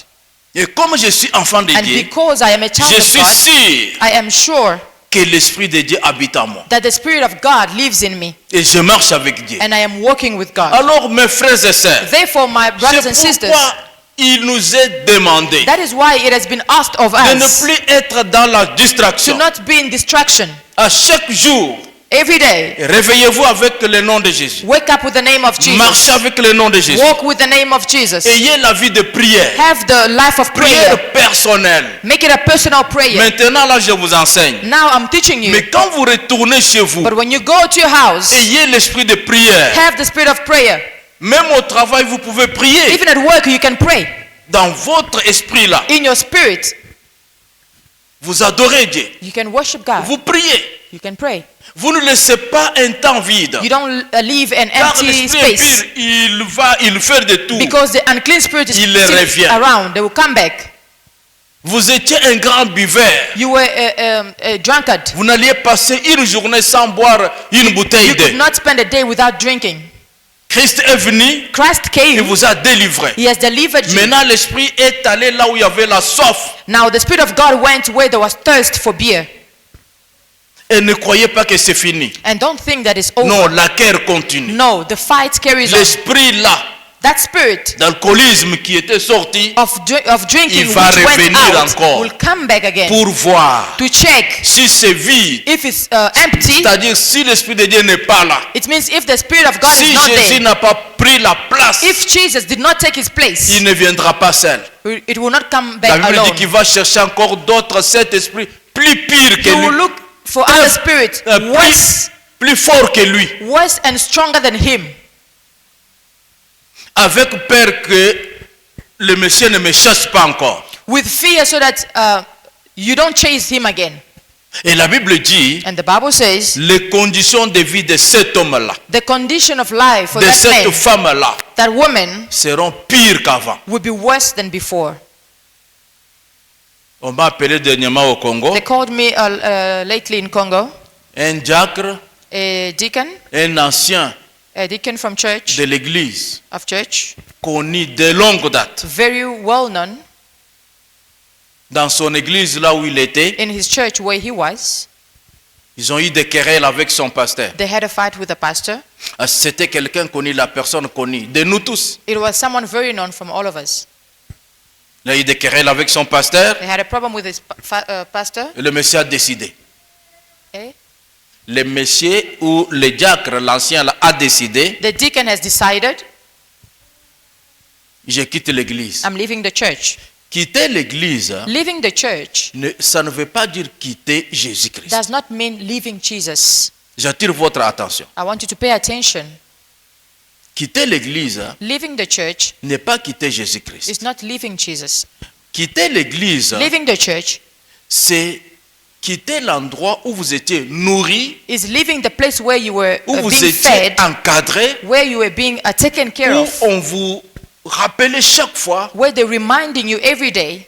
Et comme je suis enfant de And Dieu, because I am a child je of suis God, sûr I am sure que l'Esprit de Dieu habite en moi. that the Spirit of God lives in me Et je marche avec Dieu. and I am walking with God. Alors, mes frères et sœurs, Therefore, my brothers and c'est sisters, pourquoi il nous est demandé that is why it has been asked of de ne us plus être dans la to distraction. not be in distraction. À chaque jour, Every day, réveillez-vous avec le nom de Jésus. wake up with the name of Jesus. Marchez avec le nom de Jésus. Walk with the name of Jesus. Ayez la vie de prière. Have the life of prayer. Prière personnelle. Make it a personal prayer. Maintenant, là, je vous enseigne. Now I'm teaching you. Mais quand vous retournez chez vous, But when you go to your house, ayez l'esprit de prière. have the spirit of prayer. Même au travail, vous pouvez prier. Even at work, you can pray. Dans votre esprit là, In your spirit, vous adorez Dieu. you can worship God. Vous priez. You can pray. Vous ne laissez pas un temps vide. You don't leave an Car empty l'esprit space. impur, il fait de tout. Because the unclean spirit is Il sitting revient. around. They will come back. Vous étiez un grand buveur. You were a drunkard. Vous n'alliez passer une journée sans boire une bouteille You could d'eau. not spend a day without drinking. Christ est venu Christ et came. vous a délivré. He has delivered you. Maintenant, l'esprit est allé là où il y avait la soif. Now the Spirit of God went where there was thirst for beer. Et ne croyez pas que c'est fini. And don't think that it's over. Non, la guerre continue. No, the fight carries on. L'esprit là, That spirit d'alcoolisme qui était sorti of drinking Il which va went revenir out encore. will come back again pour voir to check si c'est vide. if it's empty. C'est-à-dire si l'esprit de Dieu n'est pas là. It means if the Spirit of God Si is not Jésus there. n'a pas pris la place, If Jesus did not take his place, il ne viendra pas seul. it will not come La back Bible dit alone. qu'il va chercher encore d'autres Saint-Esprit plus pire que He will lui, look for other spirits plus fort que lui, worse and stronger than him, avec peur que le monsieur ne me chasse pas encore. with fear so that you don't chase him again. Et la Bible dit And the Bible says les conditions de vie de cet homme-là, the condition of life for de that cette man, femme-là, that woman, seront pires qu'avant. will be worse than before. On m'a appelé dernièrement au Congo They called me lately in Congo, un diacre, a deacon un ancien from church, de l'église, of church, connu de longue date. very well known Dans son église, là où il était, in his church where he was. ils ont eu des querelles avec son pasteur. They had a fight with the pastor. C'était quelqu'un connu, la personne connue, de nous tous. It was someone very known from all of us. Il a eu des querelles avec son pasteur. They had a problem with his pastor. Et le monsieur a décidé. Eh? Le monsieur ou le diacre, l'ancien, là, a décidé. The deacon has decided, Je quitte l'église. I'm leaving the church. Quitter l'église, Leaving the church ça ne veut pas dire quitter Jésus-Christ. does not mean leaving Jesus. J'attire votre attention. I want you to pay attention. Quitter l'église Leaving the church n'est pas quitter Jésus-Christ. is not leaving Jesus. Quitter l'église, Leaving the church c'est quitter l'endroit où vous étiez nourri, is leaving the place where you were où vous being étiez fed, encadré, where you were being taken care où of, on vous rappelait chaque fois, where they're reminding you every day,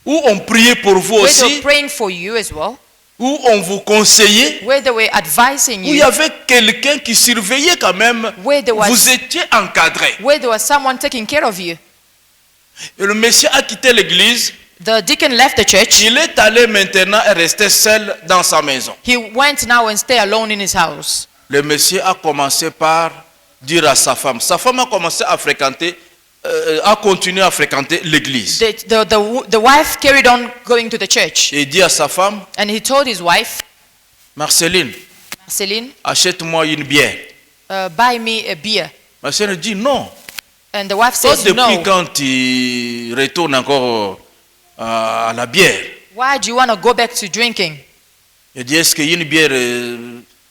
où on priait pour vous where they're aussi, praying for you as well, où on vous conseillait, where they were advising où il y you, avait quelqu'un qui surveillait quand même, where there was vous étiez encadré. where there was someone taking care of you. Et le monsieur a quitté l'église, The deacon left the church. il est allé maintenant et resté seul dans sa maison. He went now and stayed alone in his house. Le monsieur a commencé par dire à sa femme a commencé à fréquenter, a continué à fréquenter l'église. The wife carried on going to the church. Et il dit à sa femme, And he told his wife, Marceline, Marceline, achète-moi une bière. buy me a beer. Marceline dit non. And the wife Toi, says, depuis no. quand tu retournes encore à la bière? Why do you want to go back to drinking? Il dit, est-ce qu'une bière,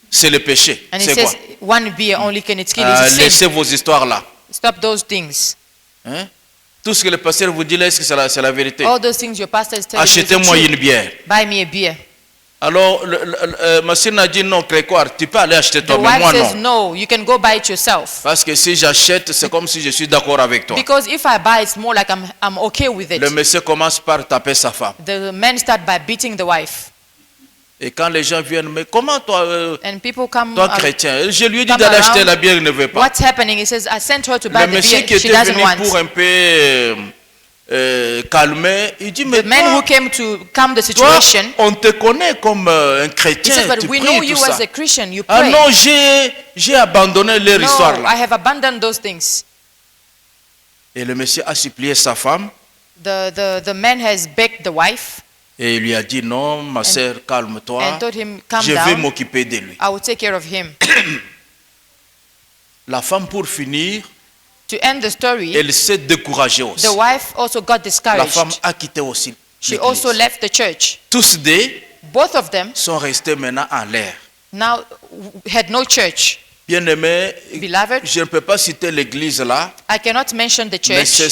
c'est le péché? And he C'est quoi? says, one beer only can it kill. It's a sin. Laissez vos histoires là. Stop those things. Hein? Tout ce que le pasteur vous dit là, est-ce que c'est la vérité? All those things your pastor is telling you is the Achetez-moi truth. une bière. Buy me a beer. Alors, Marceline a dit non, Grégoire, tu peux aller acheter The toi, mais wife moi says, non. no, you can go buy it yourself. Parce que si j'achète, c'est comme si je suis d'accord avec toi. Because if I buy, it's more like I'm okay with it. Le monsieur commence par taper sa femme. The men start by beating the wife. Et quand les gens viennent, mais comment toi, And people come, toi chrétien, je lui ai dit come d'aller acheter around. la bière, il ne veut pas. What's happening? He says, I sent her to buy Le the monsieur beer. qui She était doesn't venu want. pour un peu calmer, il dit, mais The men who toi, came to calm the toi, situation, on te connaît comme un he chrétien, says, but tu we know pries, you tout ça. as a Christian. You Ah pray. non, j'ai abandonné leur No, histoire là. I have abandoned those things. Et le monsieur a supplié sa femme The man has begged the wife et il lui a dit, non, ma sœur, calme-toi, and told him, calm je vais down. m'occuper de lui. I will take care of him. La femme, pour finir, To end the story, elle s'est découragée aussi. the wife also got La femme discouraged. a quitté aussi She l'église. also left the church. Tous deux Both of them sont restés maintenant en l'air. now had no church. Bien-aimés, Beloved, je ne peux pas citer l'église là, I cannot mention the mais church.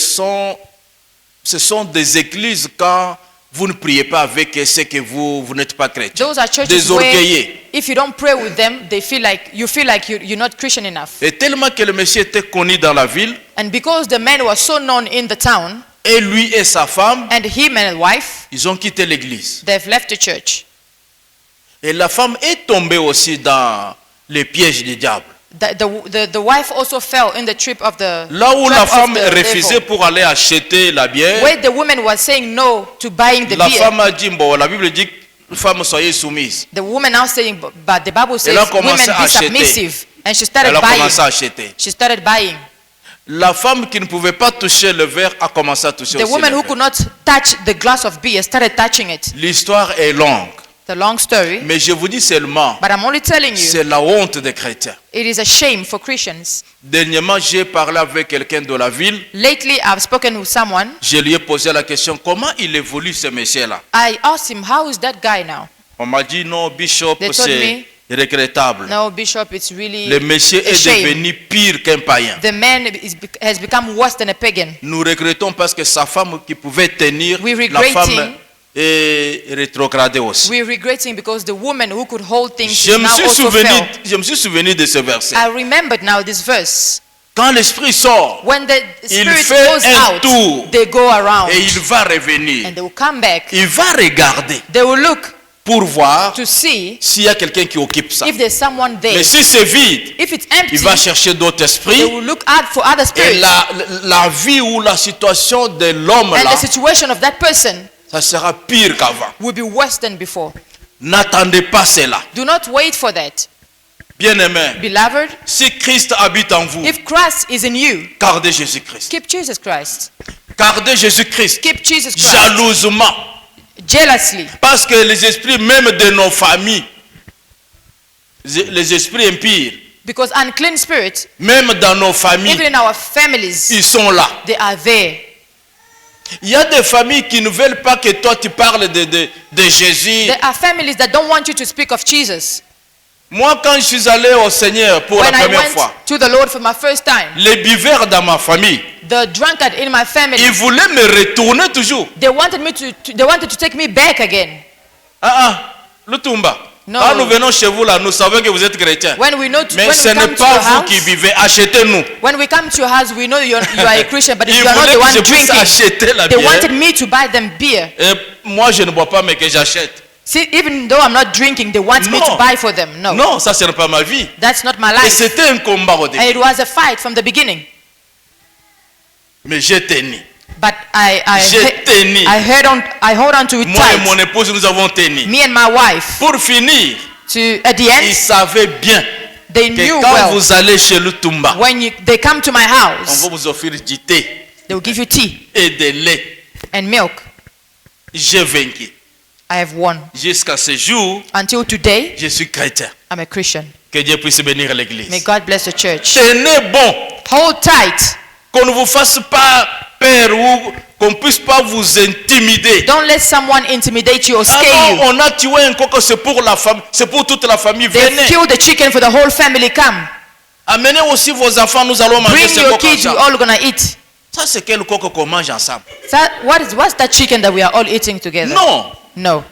ce sont des églises quand vous ne priez pas avec ceux que vous n'êtes pas chrétien. Those are churches Des where orgueillés. if you don't pray with them, they feel like you're not Christian enough. Et tellement que le monsieur était connu dans la ville, And because the man was so known in the town, et lui et sa femme, and him and his wife, ils ont quitté l'église. they've left the church. Et la femme est tombée aussi dans les pièges du diable. The wife also fell in the trip of the Là où trap la of femme the refusait devil. pour aller acheter la bière, Where the woman was saying no to buying the la beer. femme a dit, bon, la Bible dit, femme, soyez soumise. The woman now saying, but the Bible says Elle a women commencé à be acheter. submissive. And she started Elle a buying. commencé à acheter. She started buying. La femme qui ne pouvait pas toucher le verre a commencé à toucher The aussi woman le who verre. could not touch the glass of beer started touching it. L'histoire est longue, The long story. mais je vous dis seulement, But I'm only telling you, c'est la honte des chrétiens. it is a shame for Christians. Dernièrement, j'ai parlé avec quelqu'un de la ville. Lately, I've spoken with someone. Je lui ai posé la question, comment il évolue ce monsieur-là? I asked him, how is that guy now? On m'a dit, non, Bishop, They told c'est regrettable. No, Bishop, it's really Le monsieur a est shame. devenu pire qu'un païen. The man has become worse than a pagan. Nous regrettons parce que sa femme qui pouvait tenir, We la femme regretting. est rétrogradée aussi. We're regretting because the woman who could hold things Je is me now also fell. suis souvenu de ce verset. I remembered now this verse. Quand l'esprit sort When the Il spirit fait goes un out, tour. they go around et il va revenir, and they will come back. il va regarder They will look pour voir to see s'il y a quelqu'un qui occupe ça. if there's someone there. Mais si c'est vide, If it's empty, il va chercher d'autres they esprits. will look out for other Et spirits. la vie ou la situation de l'homme And là, the situation of that person ça sera pire qu'avant. will be worse than before. N'attendez pas cela. Do not wait for that. Bien-aimé, Beloved, si Christ habite en vous, if Christ is in you, gardez Jésus-Christ. keep Jesus Christ. Gardez Jésus-Christ Keep Jesus Christ jalousement. jealously. Parce que les esprits même de nos familles, les esprits impurs, Because unclean spirits, même dans nos familles, even in our families, ils sont là. they are there. Il y a des familles qui ne veulent pas que toi tu parles de Jésus. There are families that don't want you to speak of Jesus. Moi, quand je suis allé au Seigneur pour When la I première went fois, to the Lord for my first time, les buveurs dans ma famille, the drunkard in my family, ils voulaient me retourner toujours. they wanted to take me back again. Lutumba. No. Quand nous venons chez vous là, nous savons que vous êtes chrétiens. When we Mais ce come n'est to pas your vous qui house, vivez. Achetez-nous. when we come to your house, we know you are a Christian, but Ils you are not voulaient the que one je puisse drinking. acheter la They bière. wanted me to buy them beer. Et moi, je ne bois pas, mais que j'achète. See, even though I'm not drinking, they want me No. to buy for them. No, Non, ça, ce n'est pas ma vie. that's not my Et life. c'était un combat au début. And it was a fight from the beginning. Mais j'ai tenu. But J'ai tenu. I hold on to it Moi et mon tight. épouse, nous avons tenu. Me and my wife. Pour finir, At the ils end, savaient bien they que knew quand well vous allez chez Lutumba, when they come to my on va house, vous offrir du thé they will give you tea et de lait. and milk. J'ai vaincu. I have won. Jusqu'à ce jour, Until today, je suis chrétien. I'm a Christian. Que Dieu puisse bénir l'église. May God bless the church. Tenez bon, Hold tight. qu'on ne vous fasse pas peur ou qu'on ne puisse pas vous intimider. Don't let someone intimidate you or Ah scare non, you. on a tué un coq, c'est pour la famille, c'est pour toute la famille. They Venez, kill the chicken for the whole family. Come. amenez aussi vos enfants, nous allons manger Bring ce your coq kids. You ensemble. all gonna eat. Ça, c'est quel coq qu'on mange ensemble? What's that chicken that we are all eating together? Non, No.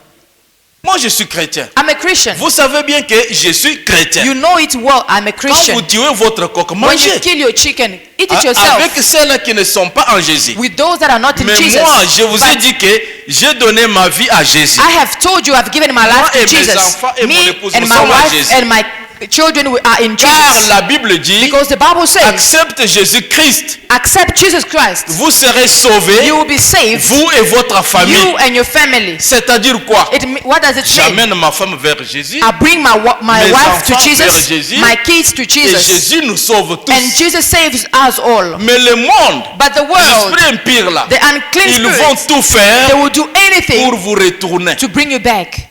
moi je suis chrétien. I'm a Christian. Vous savez bien que je suis chrétien. You know it well. I'm a Quand Christian. vous tuez votre coq, When mangez. you kill your chicken, eat it Avec yourself. ceux-là qui ne sont pas en Jésus. With those that are not in Mais Jesus. moi, je vous ai But dit que j'ai donné ma vie à Jésus. I have told you I've given my Moi life et to mes Jesus. enfants et mon Me épouse, and nous my sommes à wife Jésus. and my children are in Car Jesus. la Bible dit, Because the Bible says, accepte Jésus-Christ, accept Jesus Christ. vous serez sauvés, You will be saved. vous et votre famille. You and your family. C'est-à-dire quoi? What does it mean? J'amène ma femme vers Jésus I bring my Mes wife to enfants vers Jesus, Jésus. my kids to et Jesus, Jésus nous sauve tous. and Jesus saves us all. Mais le monde, But the world, l'esprit impur là, the unclean ils vont spirits, tout faire they will do anything pour vous retourner. to bring you back.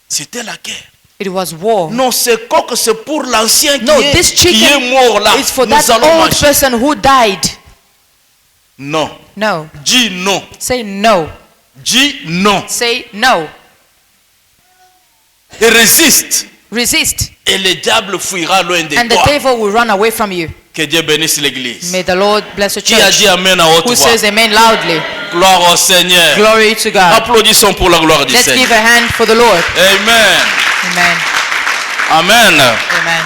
C'était la guerre. It was war. Non, ce coq c'est pour l'ancien No, this qui est chicken mort là. is for Nous that allons old manger. person who died. Non. No. Dis non. Say no. Dis non. Say no. Et résiste. Resist. Et le diable fuira loin de And the toi. devil will run away from you. Que Dieu bénisse l'église. May the Lord bless the Qui a church. dit Amen à haute Who voix? says amen loudly? Gloire au Seigneur. Glory to God. Applaudissons pour la gloire du Let's give Seigneur. a hand for the Lord. Amen. Amen. Amen. Amen.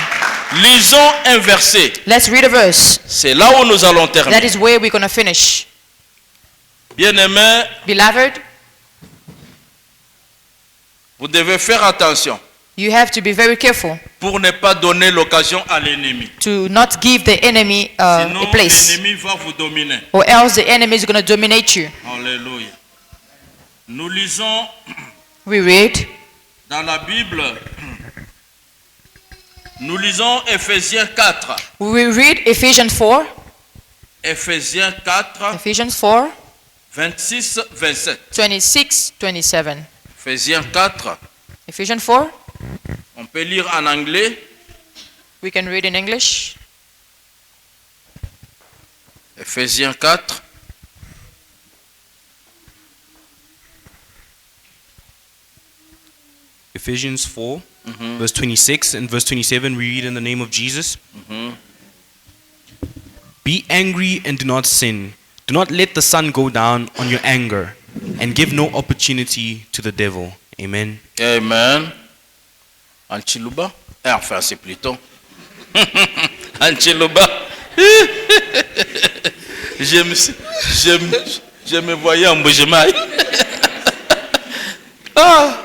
Lisons un verset. Let's read a verse. C'est là où nous allons That terminer. is where we're going to finish. Bien-aimés, Beloved, vous devez faire attention you have to be very careful pour ne pas donner l'occasion à l'ennemi. to not give the enemy Sinon, a place, l'ennemi va vous dominer. or else the enemy is going to dominate you. Alléluia. Nous lisons We read dans la Bible, nous lisons Ephésiens 4. We read Ephesians 4, Ephésiens 4, Ephesians 4, 26, 27. 26, 27. Ephésiens 4, Ephesians 4, on peut lire en anglais. we can read in English. Ephésiens 4. Ephesians 4, verse 26 and verse 27, we read in the name of Jesus. Be angry and do not sin. Do not let the sun go down on your anger, and give no opportunity to the devil. Amen. Amen. En Chiluba. Enfin, c'est plutôt. En Chiluba. Je me voyais en Boujemaï. Ah.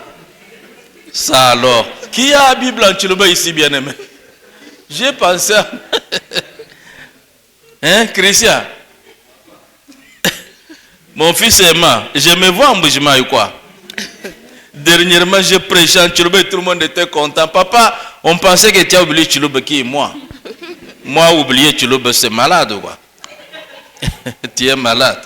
Ça alors. Qui a la Bible en Chiluba ici, bien-aimé? J'ai pensé à... Hein, Christian? Mon fils est mort. Je me vois en Boujemaï ou quoi? Dernièrement, j'ai prêché en Chiluba et tout le monde était content. Papa, on pensait que tu as oublié Chiluba qui est moi. Moi, oublier Chiluba, c'est malade ou quoi? Tu es malade.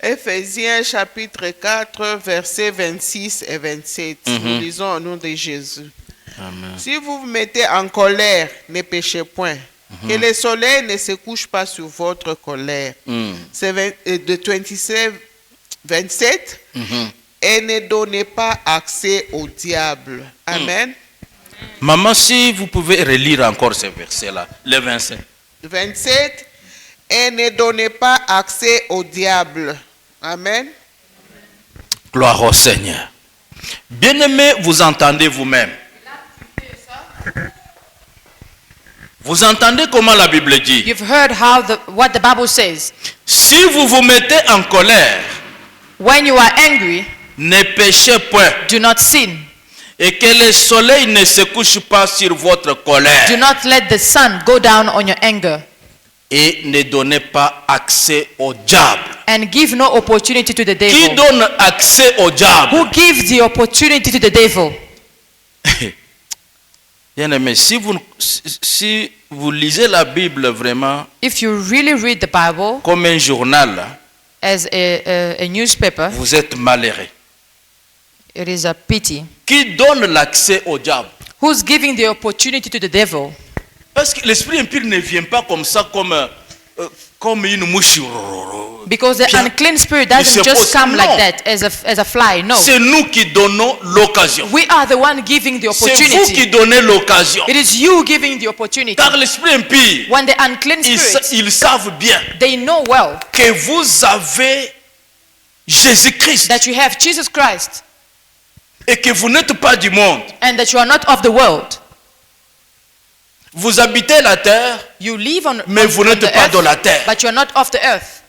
Éphésiens chapitre 4, versets 26 et 27. Nous lisons au nom de Jésus. Amen. Si vous vous mettez en colère, ne péchez point. Que le soleil ne se couche pas sur votre colère. C'est de 27. Et ne donnez pas accès au diable. Amen. Maman, si vous pouvez relire encore ce verset-là, le 27. 27. Et ne donnez pas accès au diable. Amen. Gloire au Seigneur. Bien-aimés, vous entendez vous-même. Vous entendez comment la Bible dit? You've heard what the Bible says. Si vous vous mettez en colère, When you are angry, ne péchez point. do not sin. Et que le soleil ne se couche pas sur votre colère. Do not let the sun go down on your anger. Et ne donnez pas accès au diable. And give no opportunity to the Qui devil. donne accès au diable? Who gives the opportunity to the devil? Bien-aimé, si vous lisez la Bible vraiment If you really read the Bible comme un journal, as a newspaper, vous êtes malheureux. it is a pity. Qui donne l'accès au diable? Who's giving the opportunity to the devil? Parce que l'esprit impur ne vient pas comme ça, comme une mouche. Because the Puis, unclean spirit il se doesn't just pose- come Non. like that as a fly. No. C'est nous qui donnons l'occasion. We are the one giving the C'est vous qui opportunity. donnez l'occasion. It is you giving the opportunity. Car l'esprit impur, When the unclean spirits, ils savent bien they know well que vous avez Jésus-Christ that you have Jesus Christ et que vous n'êtes pas du monde. and that you are not of the world. Vous habitez la terre, You live on, mais vous on n'êtes the pas earth, dans la terre. but you are not of the earth.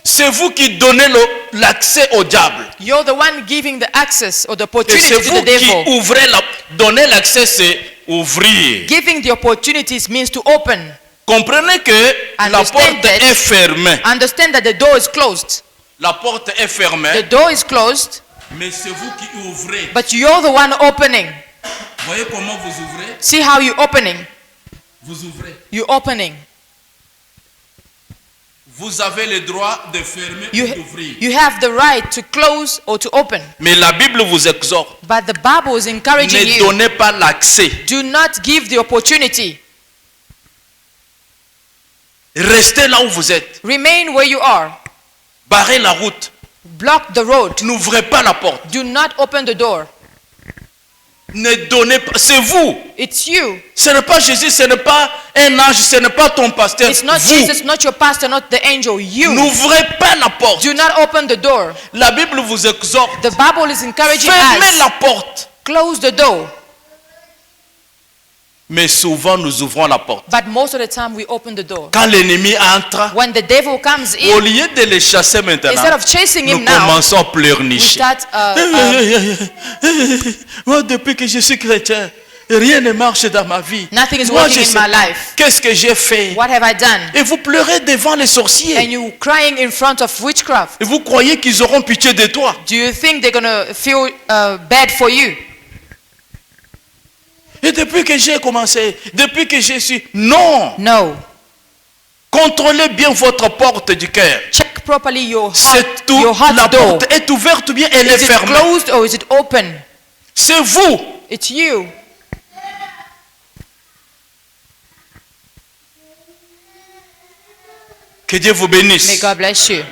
C'est vous qui donnez l'accès au diable. You're the one giving the access or the Et opportunity c'est to vous the qui devil. ouvrez donner l'accès, c'est ouvrir. Giving the opportunities means to open. Comprenez que la Understand porte that- est fermée. Understand that the door is closed. La porte est The fermée, door is closed, mais c'est vous qui ouvrez. but you're the one opening. Voyez comment vous ouvrez? See how you opening? Vous ouvrez. You opening. Vous avez le droit de fermer You, ou d'ouvrir. you have the right to close or to open. Mais la Bible vous exhorte. But the Bible is encouraging Ne you. donnez pas l'accès. Do not give the opportunity. Restez là où vous êtes. Remain where you are. Barrez la route. Block the road. N'ouvrez pas la porte. Do not open the door. Ne donnez pas. C'est vous. It's you. Ce n'est pas Jésus, ce n'est pas un ange, ce n'est pas ton pasteur. It's not Vous. Jesus, not your pastor, not the angel. You. N'ouvrez pas la porte. Do not open the door. La Bible vous exhorte. The Bible is encouraging Fermez us. la porte. Close the door. Mais souvent nous ouvrons la porte. But most of the time we open the door. Quand l'ennemi entre, When the devil comes au in, lieu de le chasser maintenant, instead of chasing nous him now, commençons à we pleurnicher. start Moi, depuis que je suis chrétien, rien ne marche dans ma vie. nothing is Moi, working je in sais my pas. life. Qu'est-ce que j'ai fait? What have I done? Et vous pleurez devant les sorciers. And you crying in front of witchcraft. Et vous croyez qu'ils auront pitié de toi. Do you think they're gonna feel bad for you? Et depuis que j'ai commencé, depuis que je suis... Non! No. Contrôlez bien votre porte du cœur. Check properly your C'est heart, tout. your heart La door. porte est ouverte ou bien elle est Is it fermée. closed or is it open? C'est vous. It's you. Que Dieu vous May bénisse. God bless you.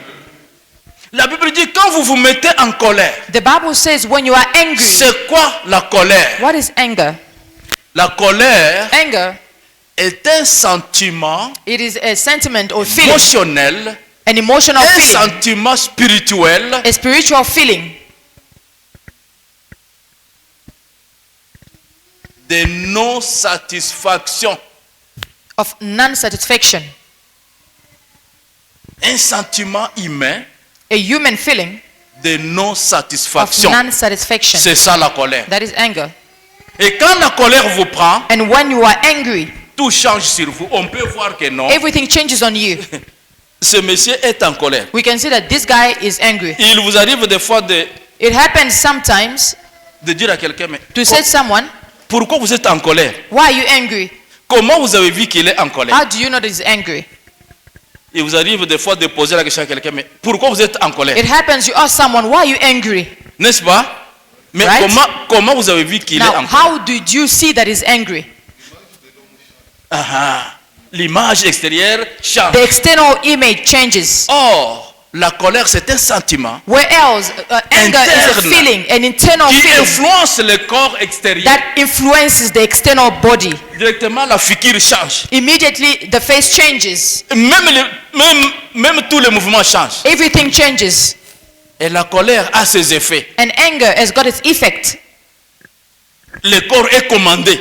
La Bible dit quand vous vous mettez en colère. The Bible says when you are angry. C'est quoi la colère? What is anger? La colère Anger, est un sentiment it is a sentiment or feeling, émotionnel, an emotional un feeling, sentiment spirituel a spiritual feeling de non-satisfaction. of non-satisfaction, Un sentiment humain a human feeling de of non-satisfaction. non-satisfaction. C'est ça la colère. That is anger. Et quand la colère vous prend, And when you are angry, tout change sur vous. On peut voir que non. everything changes on you. Ce monsieur est en colère. We can see that this guy is angry. Il vous arrive des fois de It happens sometimes dire à quelqu'un, mais to say to someone, pourquoi vous êtes en colère? why are you angry? Comment vous avez vu qu'il est en colère? How do you know that he's angry? Il vous arrive des fois de poser la question à quelqu'un, mais pourquoi vous êtes en colère? It happens, you ask someone, why are you angry? N'est-ce pas? Mais Right? comment vous avez vu qu'il est Now, en colère? how did you see that he's angry? L'image extérieure change. The external image changes. Or, la colère, c'est un sentiment Whereas anger is a Interne. feeling, an internal qui feeling influence le corps extérieur. that influences the external body. Directement, la figure change. Immediately, the face changes. Même tous les mouvements changent. Everything changes. Et la colère a ses effets. And anger has got its effect. Le corps est commandé,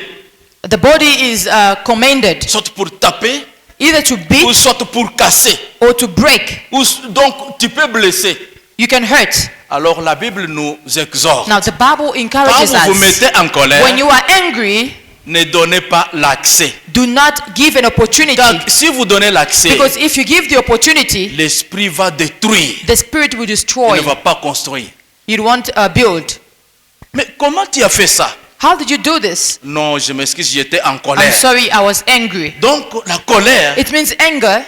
The body is commanded soit pour taper, either to ou beat soit pour casser. or to break. Donc, tu peux blesser. You can hurt. Alors, la Bible nous exhorte. Now, the Bible Quand encourages vous vous us. mettez en colère, When you are angry, ne donnez pas l'accès. do not give an opportunity. Car si vous donnez l'accès, Because if you give the opportunity, l'esprit va détruire. the spirit will Il destroy. ne va pas construire. You won't build. Mais comment tu as fait ça? How did you do this? Non, je m'excuse, j'étais en I'm colère. sorry, I was angry. Donc, la colère, It means anger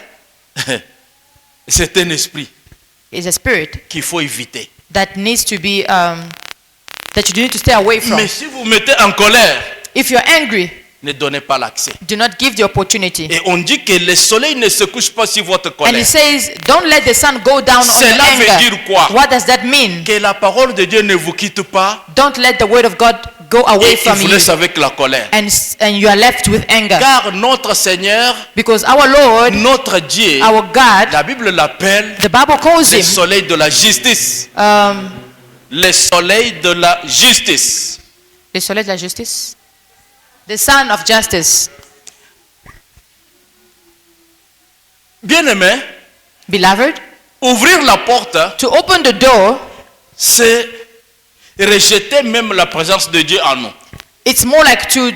c'est un esprit is a spirit qu'il faut éviter. that needs to be, that you need to stay away from. Mais si vous mettez en colère, If you're angry, ne donnez pas l'accès. do not give the opportunity. Et on dit que le soleil ne se couche pas sur votre And he colère. says, don't let the sun go down on your Cela veut anger. dire quoi? What does that mean? Que la parole de Dieu ne vous quitte pas Don't let the word of God go away et il from vous you. laisse avec la colère. And you are left with anger. Car notre Seigneur, Because our Lord, notre Dieu, our God, la Bible l'appelle the Bible calls le him soleil de la justice. Le soleil de la justice. le soleil de la justice, the son of justice. Bien-aimé, Beloved, ouvrir la porte, to open the door, c'est rejeter même la présence de Dieu en nous. it's more like to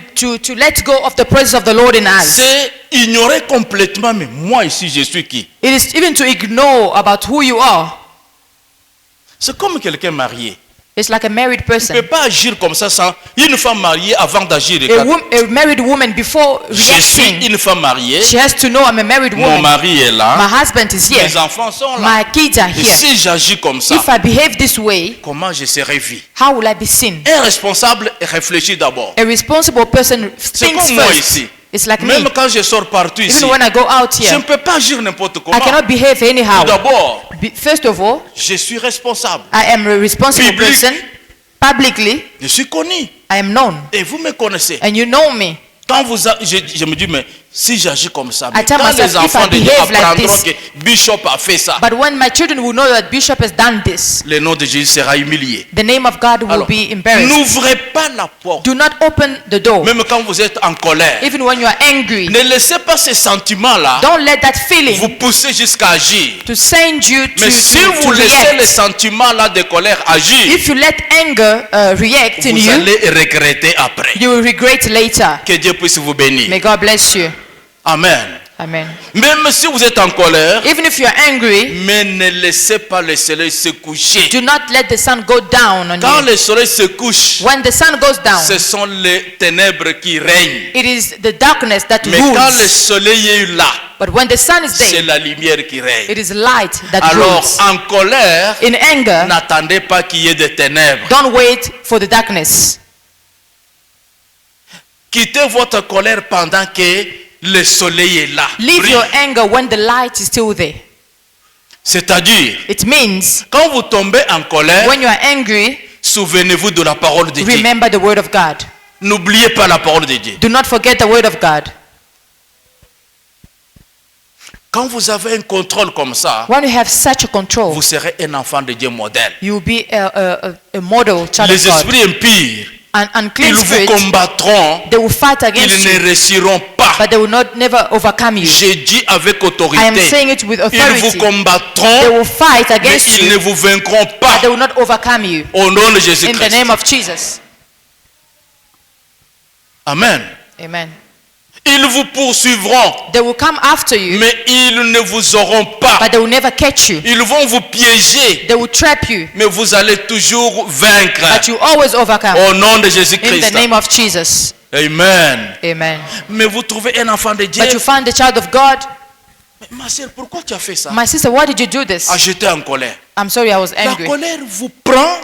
let go of the presence of the Lord in us. C'est ignorer complètement, mais moi ici, je suis qui? It is even to ignore about who you are. C'est comme quelqu'un marié. It's like a married Tu ne person. peux pas agir comme ça sans une femme mariée avant d'agir. A married woman, before Je suis reacting, une femme mariée, she has to know I'm a married mon woman. mari est là, My husband is here. mes enfants sont là. My kids are Et here. si j'agis comme ça, If I behave this way, comment je serai vu? how will I be seen? Un responsable réfléchit d'abord. A responsible person C'est thinks comme moi first. ici. It's like me. Même quand je sors partout ici, Even when I go out je ne here, peux pas agir n'importe I comment. cannot behave Tout anyhow. d'abord, First of all, je suis responsable. I am a responsible Public. person. Publicly, Je suis connu. I am known. Et vous me connaissez. And you know me. Quand je me dis, mais si j'agis comme ça, mais I tell quand myself, les if enfants I de Dieu behave like apprendront this- que Bishop a fait ça, But when my children will know that Bishop has done this, le nom de Jésus sera humilié. the name of God will Alors, be embarrassed. n'ouvrez pas la porte. Do not open the door. Même quand vous êtes en colère, Even when you are angry, ne laissez pas ces sentiments-là don't let that feeling vous pousser jusqu'à agir. to send you Mais si to vous laissez les react. sentiments-là de colère agir, If you let anger react in vous you, allez regretter après. you will regret later. Que Dieu puisse vous bénir. May God bless you. Amen. Amen. Même si vous êtes en colère, Even if you are angry, mais ne laissez pas le soleil se coucher. do not let the sun go down on Quand you. le soleil se couche, When the sun goes down, ce sont les ténèbres qui règnent. it is the darkness that Mais quand le rules. soleil est là, But when the sun is c'est there, la lumière qui règne. it is light that Alors, rules. en colère, In anger, n'attendez pas qu'il y ait des ténèbres. don't wait for the darkness. Quittez votre colère pendant que le soleil est là. Leave Brille. your anger when the light is still there. C'est-à-dire, It means quand vous tombez en colère, when you are angry, souvenez-vous de la parole de Dieu. remember the word of God. N'oubliez pas la parole de Dieu. Do not forget the word of God. Quand vous avez un contrôle comme ça, When you have such a control, vous serez un enfant de Dieu modèle. you will be a model child Les of God. esprits impurs, And unclean ils vous spirits, combattront, they will fight against ils you, ne réussiront pas. but they will not never overcome you. J'ai dit avec I am autorité, saying it with ils vous authority. They combattront, will fight mais against ils ne you, vous vaincront but pas. they will not overcome you. Au nom de In the Jésus-Christ. name of Jesus. Amen. Amen. Ils vous poursuivront, They will come after you, mais ils ne vous auront pas. but they will never catch you. Ils vont vous piéger, They will trap you, mais vous allez toujours vaincre. but you always overcome. Au nom de In the Jésus-Christ. name of Jesus. Amen. Amen. Mais vous trouvez un enfant de Dieu. But you find the child of God. Mais ma sœur, pourquoi tu as fait ça? My sister, why did you do this? J'étais en colère. I'm sorry, I was La angry. colère vous prend.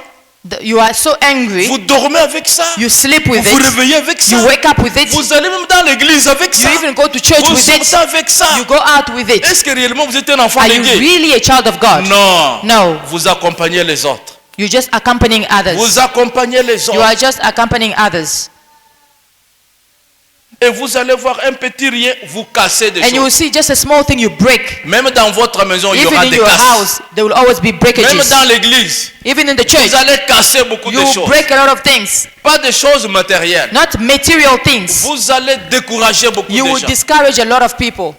You are so angry. Vous dormez avec ça. You sleep with Vous vous it. réveillez avec ça. You wake up with it. Vous allez même dans l'église avec ça. You even go to church Vous with it. sortez avec ça. You go out with it. Est-ce que réellement vous êtes un enfant Are de you Dieu? really a child of God? Non. No. Vous accompagnez les autres. You're just accompanying others. Vous accompagnez les You autres. are just accompanying others. Et vous allez voir un petit rien, vous cassez des And you will choses. see just a small thing you break. Même dans votre maison, il y Even aura in des your casses. house, there will always be Même breakages. dans l'église, Even in the church, vous allez casser beaucoup de you choses. break a lot of things. Pas de choses matérielles. Not material things. Vous allez décourager beaucoup You de will gens. discourage a lot of people.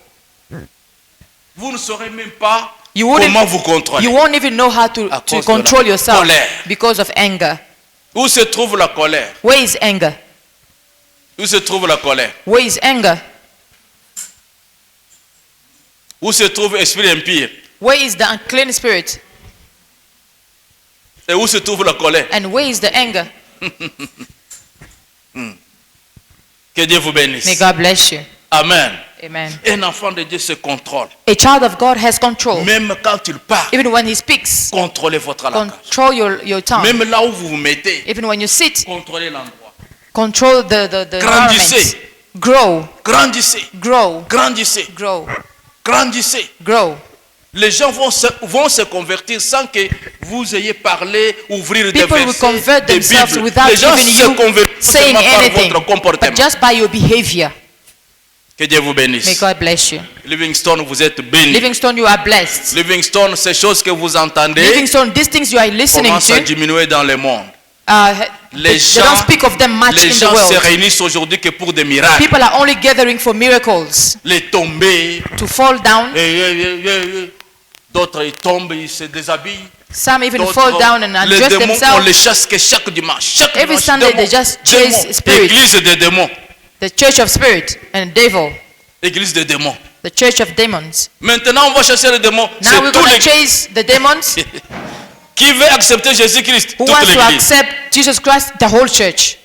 Vous ne saurez même pas You wouldn't- comment vous contrôler. You won't even know how to À cause de control la yourself colère. because of anger. Où se trouve la colère? Where is anger? Où se trouve la colère? Where is anger? Où se trouve l'esprit impur? Where is the unclean spirit? Et où se trouve la colère? And where is the anger? Que Dieu vous bénisse. May God bless you. Amen. Amen. Un enfant de Dieu se contrôle. A child of God has control. Même quand il parle, Even when he speaks, contrôlez votre langage. control your tongue. Même là où vous vous mettez, Even when you sit, contrôlez l'endroit. control the Grandissez. environment. Grow, Grandissez, grow, grandissez, grow, grandissez. grow. Les gens vont se convertir sans que vous ayez parlé, ouvrir des People will versets, convert des themselves Bibles. without Les gens even se you convertissent saying seulement par anything, votre comportement. but just by your behavior. Que Dieu vous May bénisse. God bless you. Livingstone, vous êtes béni. Livingstone, you are blessed. Livingstone, ces choses que vous entendez Livingstone, these things you are listening commencent à to, diminuer dans le monde. they Les don't gens, speak of them much les in the gens se world. réunissent aujourd'hui que pour des miracles. People are only gathering for miracles, Les tombées, to fall down. d'autres ils tombent, ils se déshabillent. Some even D'autres, fall down and les undress démons, on themselves. les chasse que chaque dimanche. Chaque Every dimanche, Sunday démons, they just démons. chase spirits. Église des démons. The church of spirit and devil, Église des démons. the church of demons. Maintenant, on va chasser les démons. Now C'est we're tous going to les... chase the demons. Qui veut accepter Jésus-Christ? Who Toute wants to l'église. accept Jesus Christ? The whole church.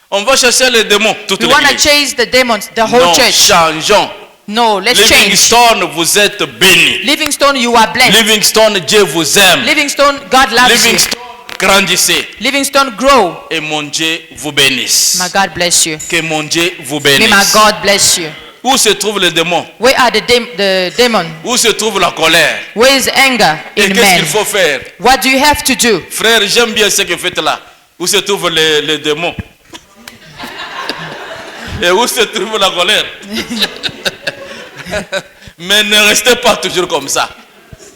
On va chasser les démons. Toute We want to l'église. chase the demons, the whole Non, church. changeons. No, let's change. Livingstone, vous êtes bénis. Livingstone, you are blessed. Livingstone, Dieu vous aime. Livingstone, God loves Livingstone, grandissez. you. Livingstone, grow. Et mon Dieu vous bénisse. May God bless you. Que mon Dieu vous May my bénisse. God bless you. Où se trouve le démon? Where are the demon? Où se trouve la colère? Where is anger Et in qu'est-ce men? qu'il faut faire? What do you have to do? Frère, j'aime bien ce que vous faites là. Où se trouvent les démons? Et où se trouve la colère? Mais ne restez pas toujours comme ça.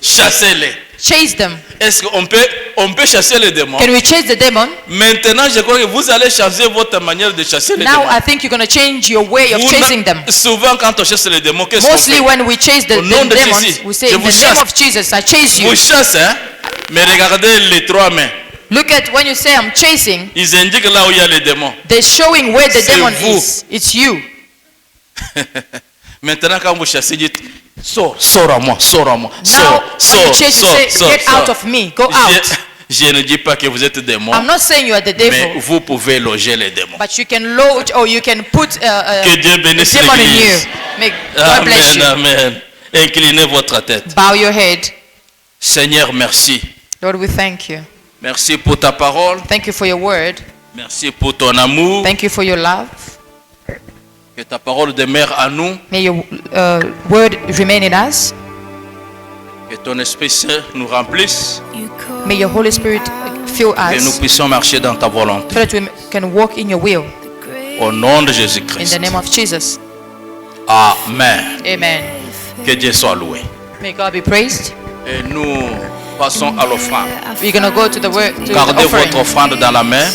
Chassez-les. Chase them. Est-ce qu'on peut chasser les démons? Can we chase the demon? Maintenant, je crois que vous allez changer votre manière de chasser les Now démons. I think you're going to change your way of Vous chasing them. Souvent, quand on chasse les démons, qu'est-ce qu'on Mostly fait? when we chase the Au nom de demons, Jésus, we say, je in the vous name chasse. of Jesus, I chase you. Vous chassez, hein? Mais regardez les trois mains. Look at when you say I'm chasing, Ils indiquent là où il y a les démons. they're showing where the C'est demon vous. is. It's you. Maintenant, quand vous chassez, dites sors à moi, sors à moi. Now, when you chase, you say, get out of me, go out. Je ne dis pas que vous êtes démon, I'm not saying you are the mais devil, vous pouvez loger les démons. but you can load or you can put Que Dieu a bénisse demon in you. l'église. May God bless you. Amen, amen. Inclinez votre tête. Bow your head. Seigneur, merci. Lord, we thank you. Merci pour ta parole. Thank you for your word. Merci pour ton amour. Thank you for your love. Que ta parole demeure à nous. May your word remain in us. Que ton Esprit Saint nous remplisse. May your Holy Spirit fill Que nous us puissions marcher dans ta volonté. so that we can walk in your will. Au nom de In Jésus-Christ. the name of Jesus. Amen. Amen. Que Dieu soit loué. May God be praised. Et nous passons à l'offrande. We're going to go to the word, to the Gardez offering. votre offrande dans la main.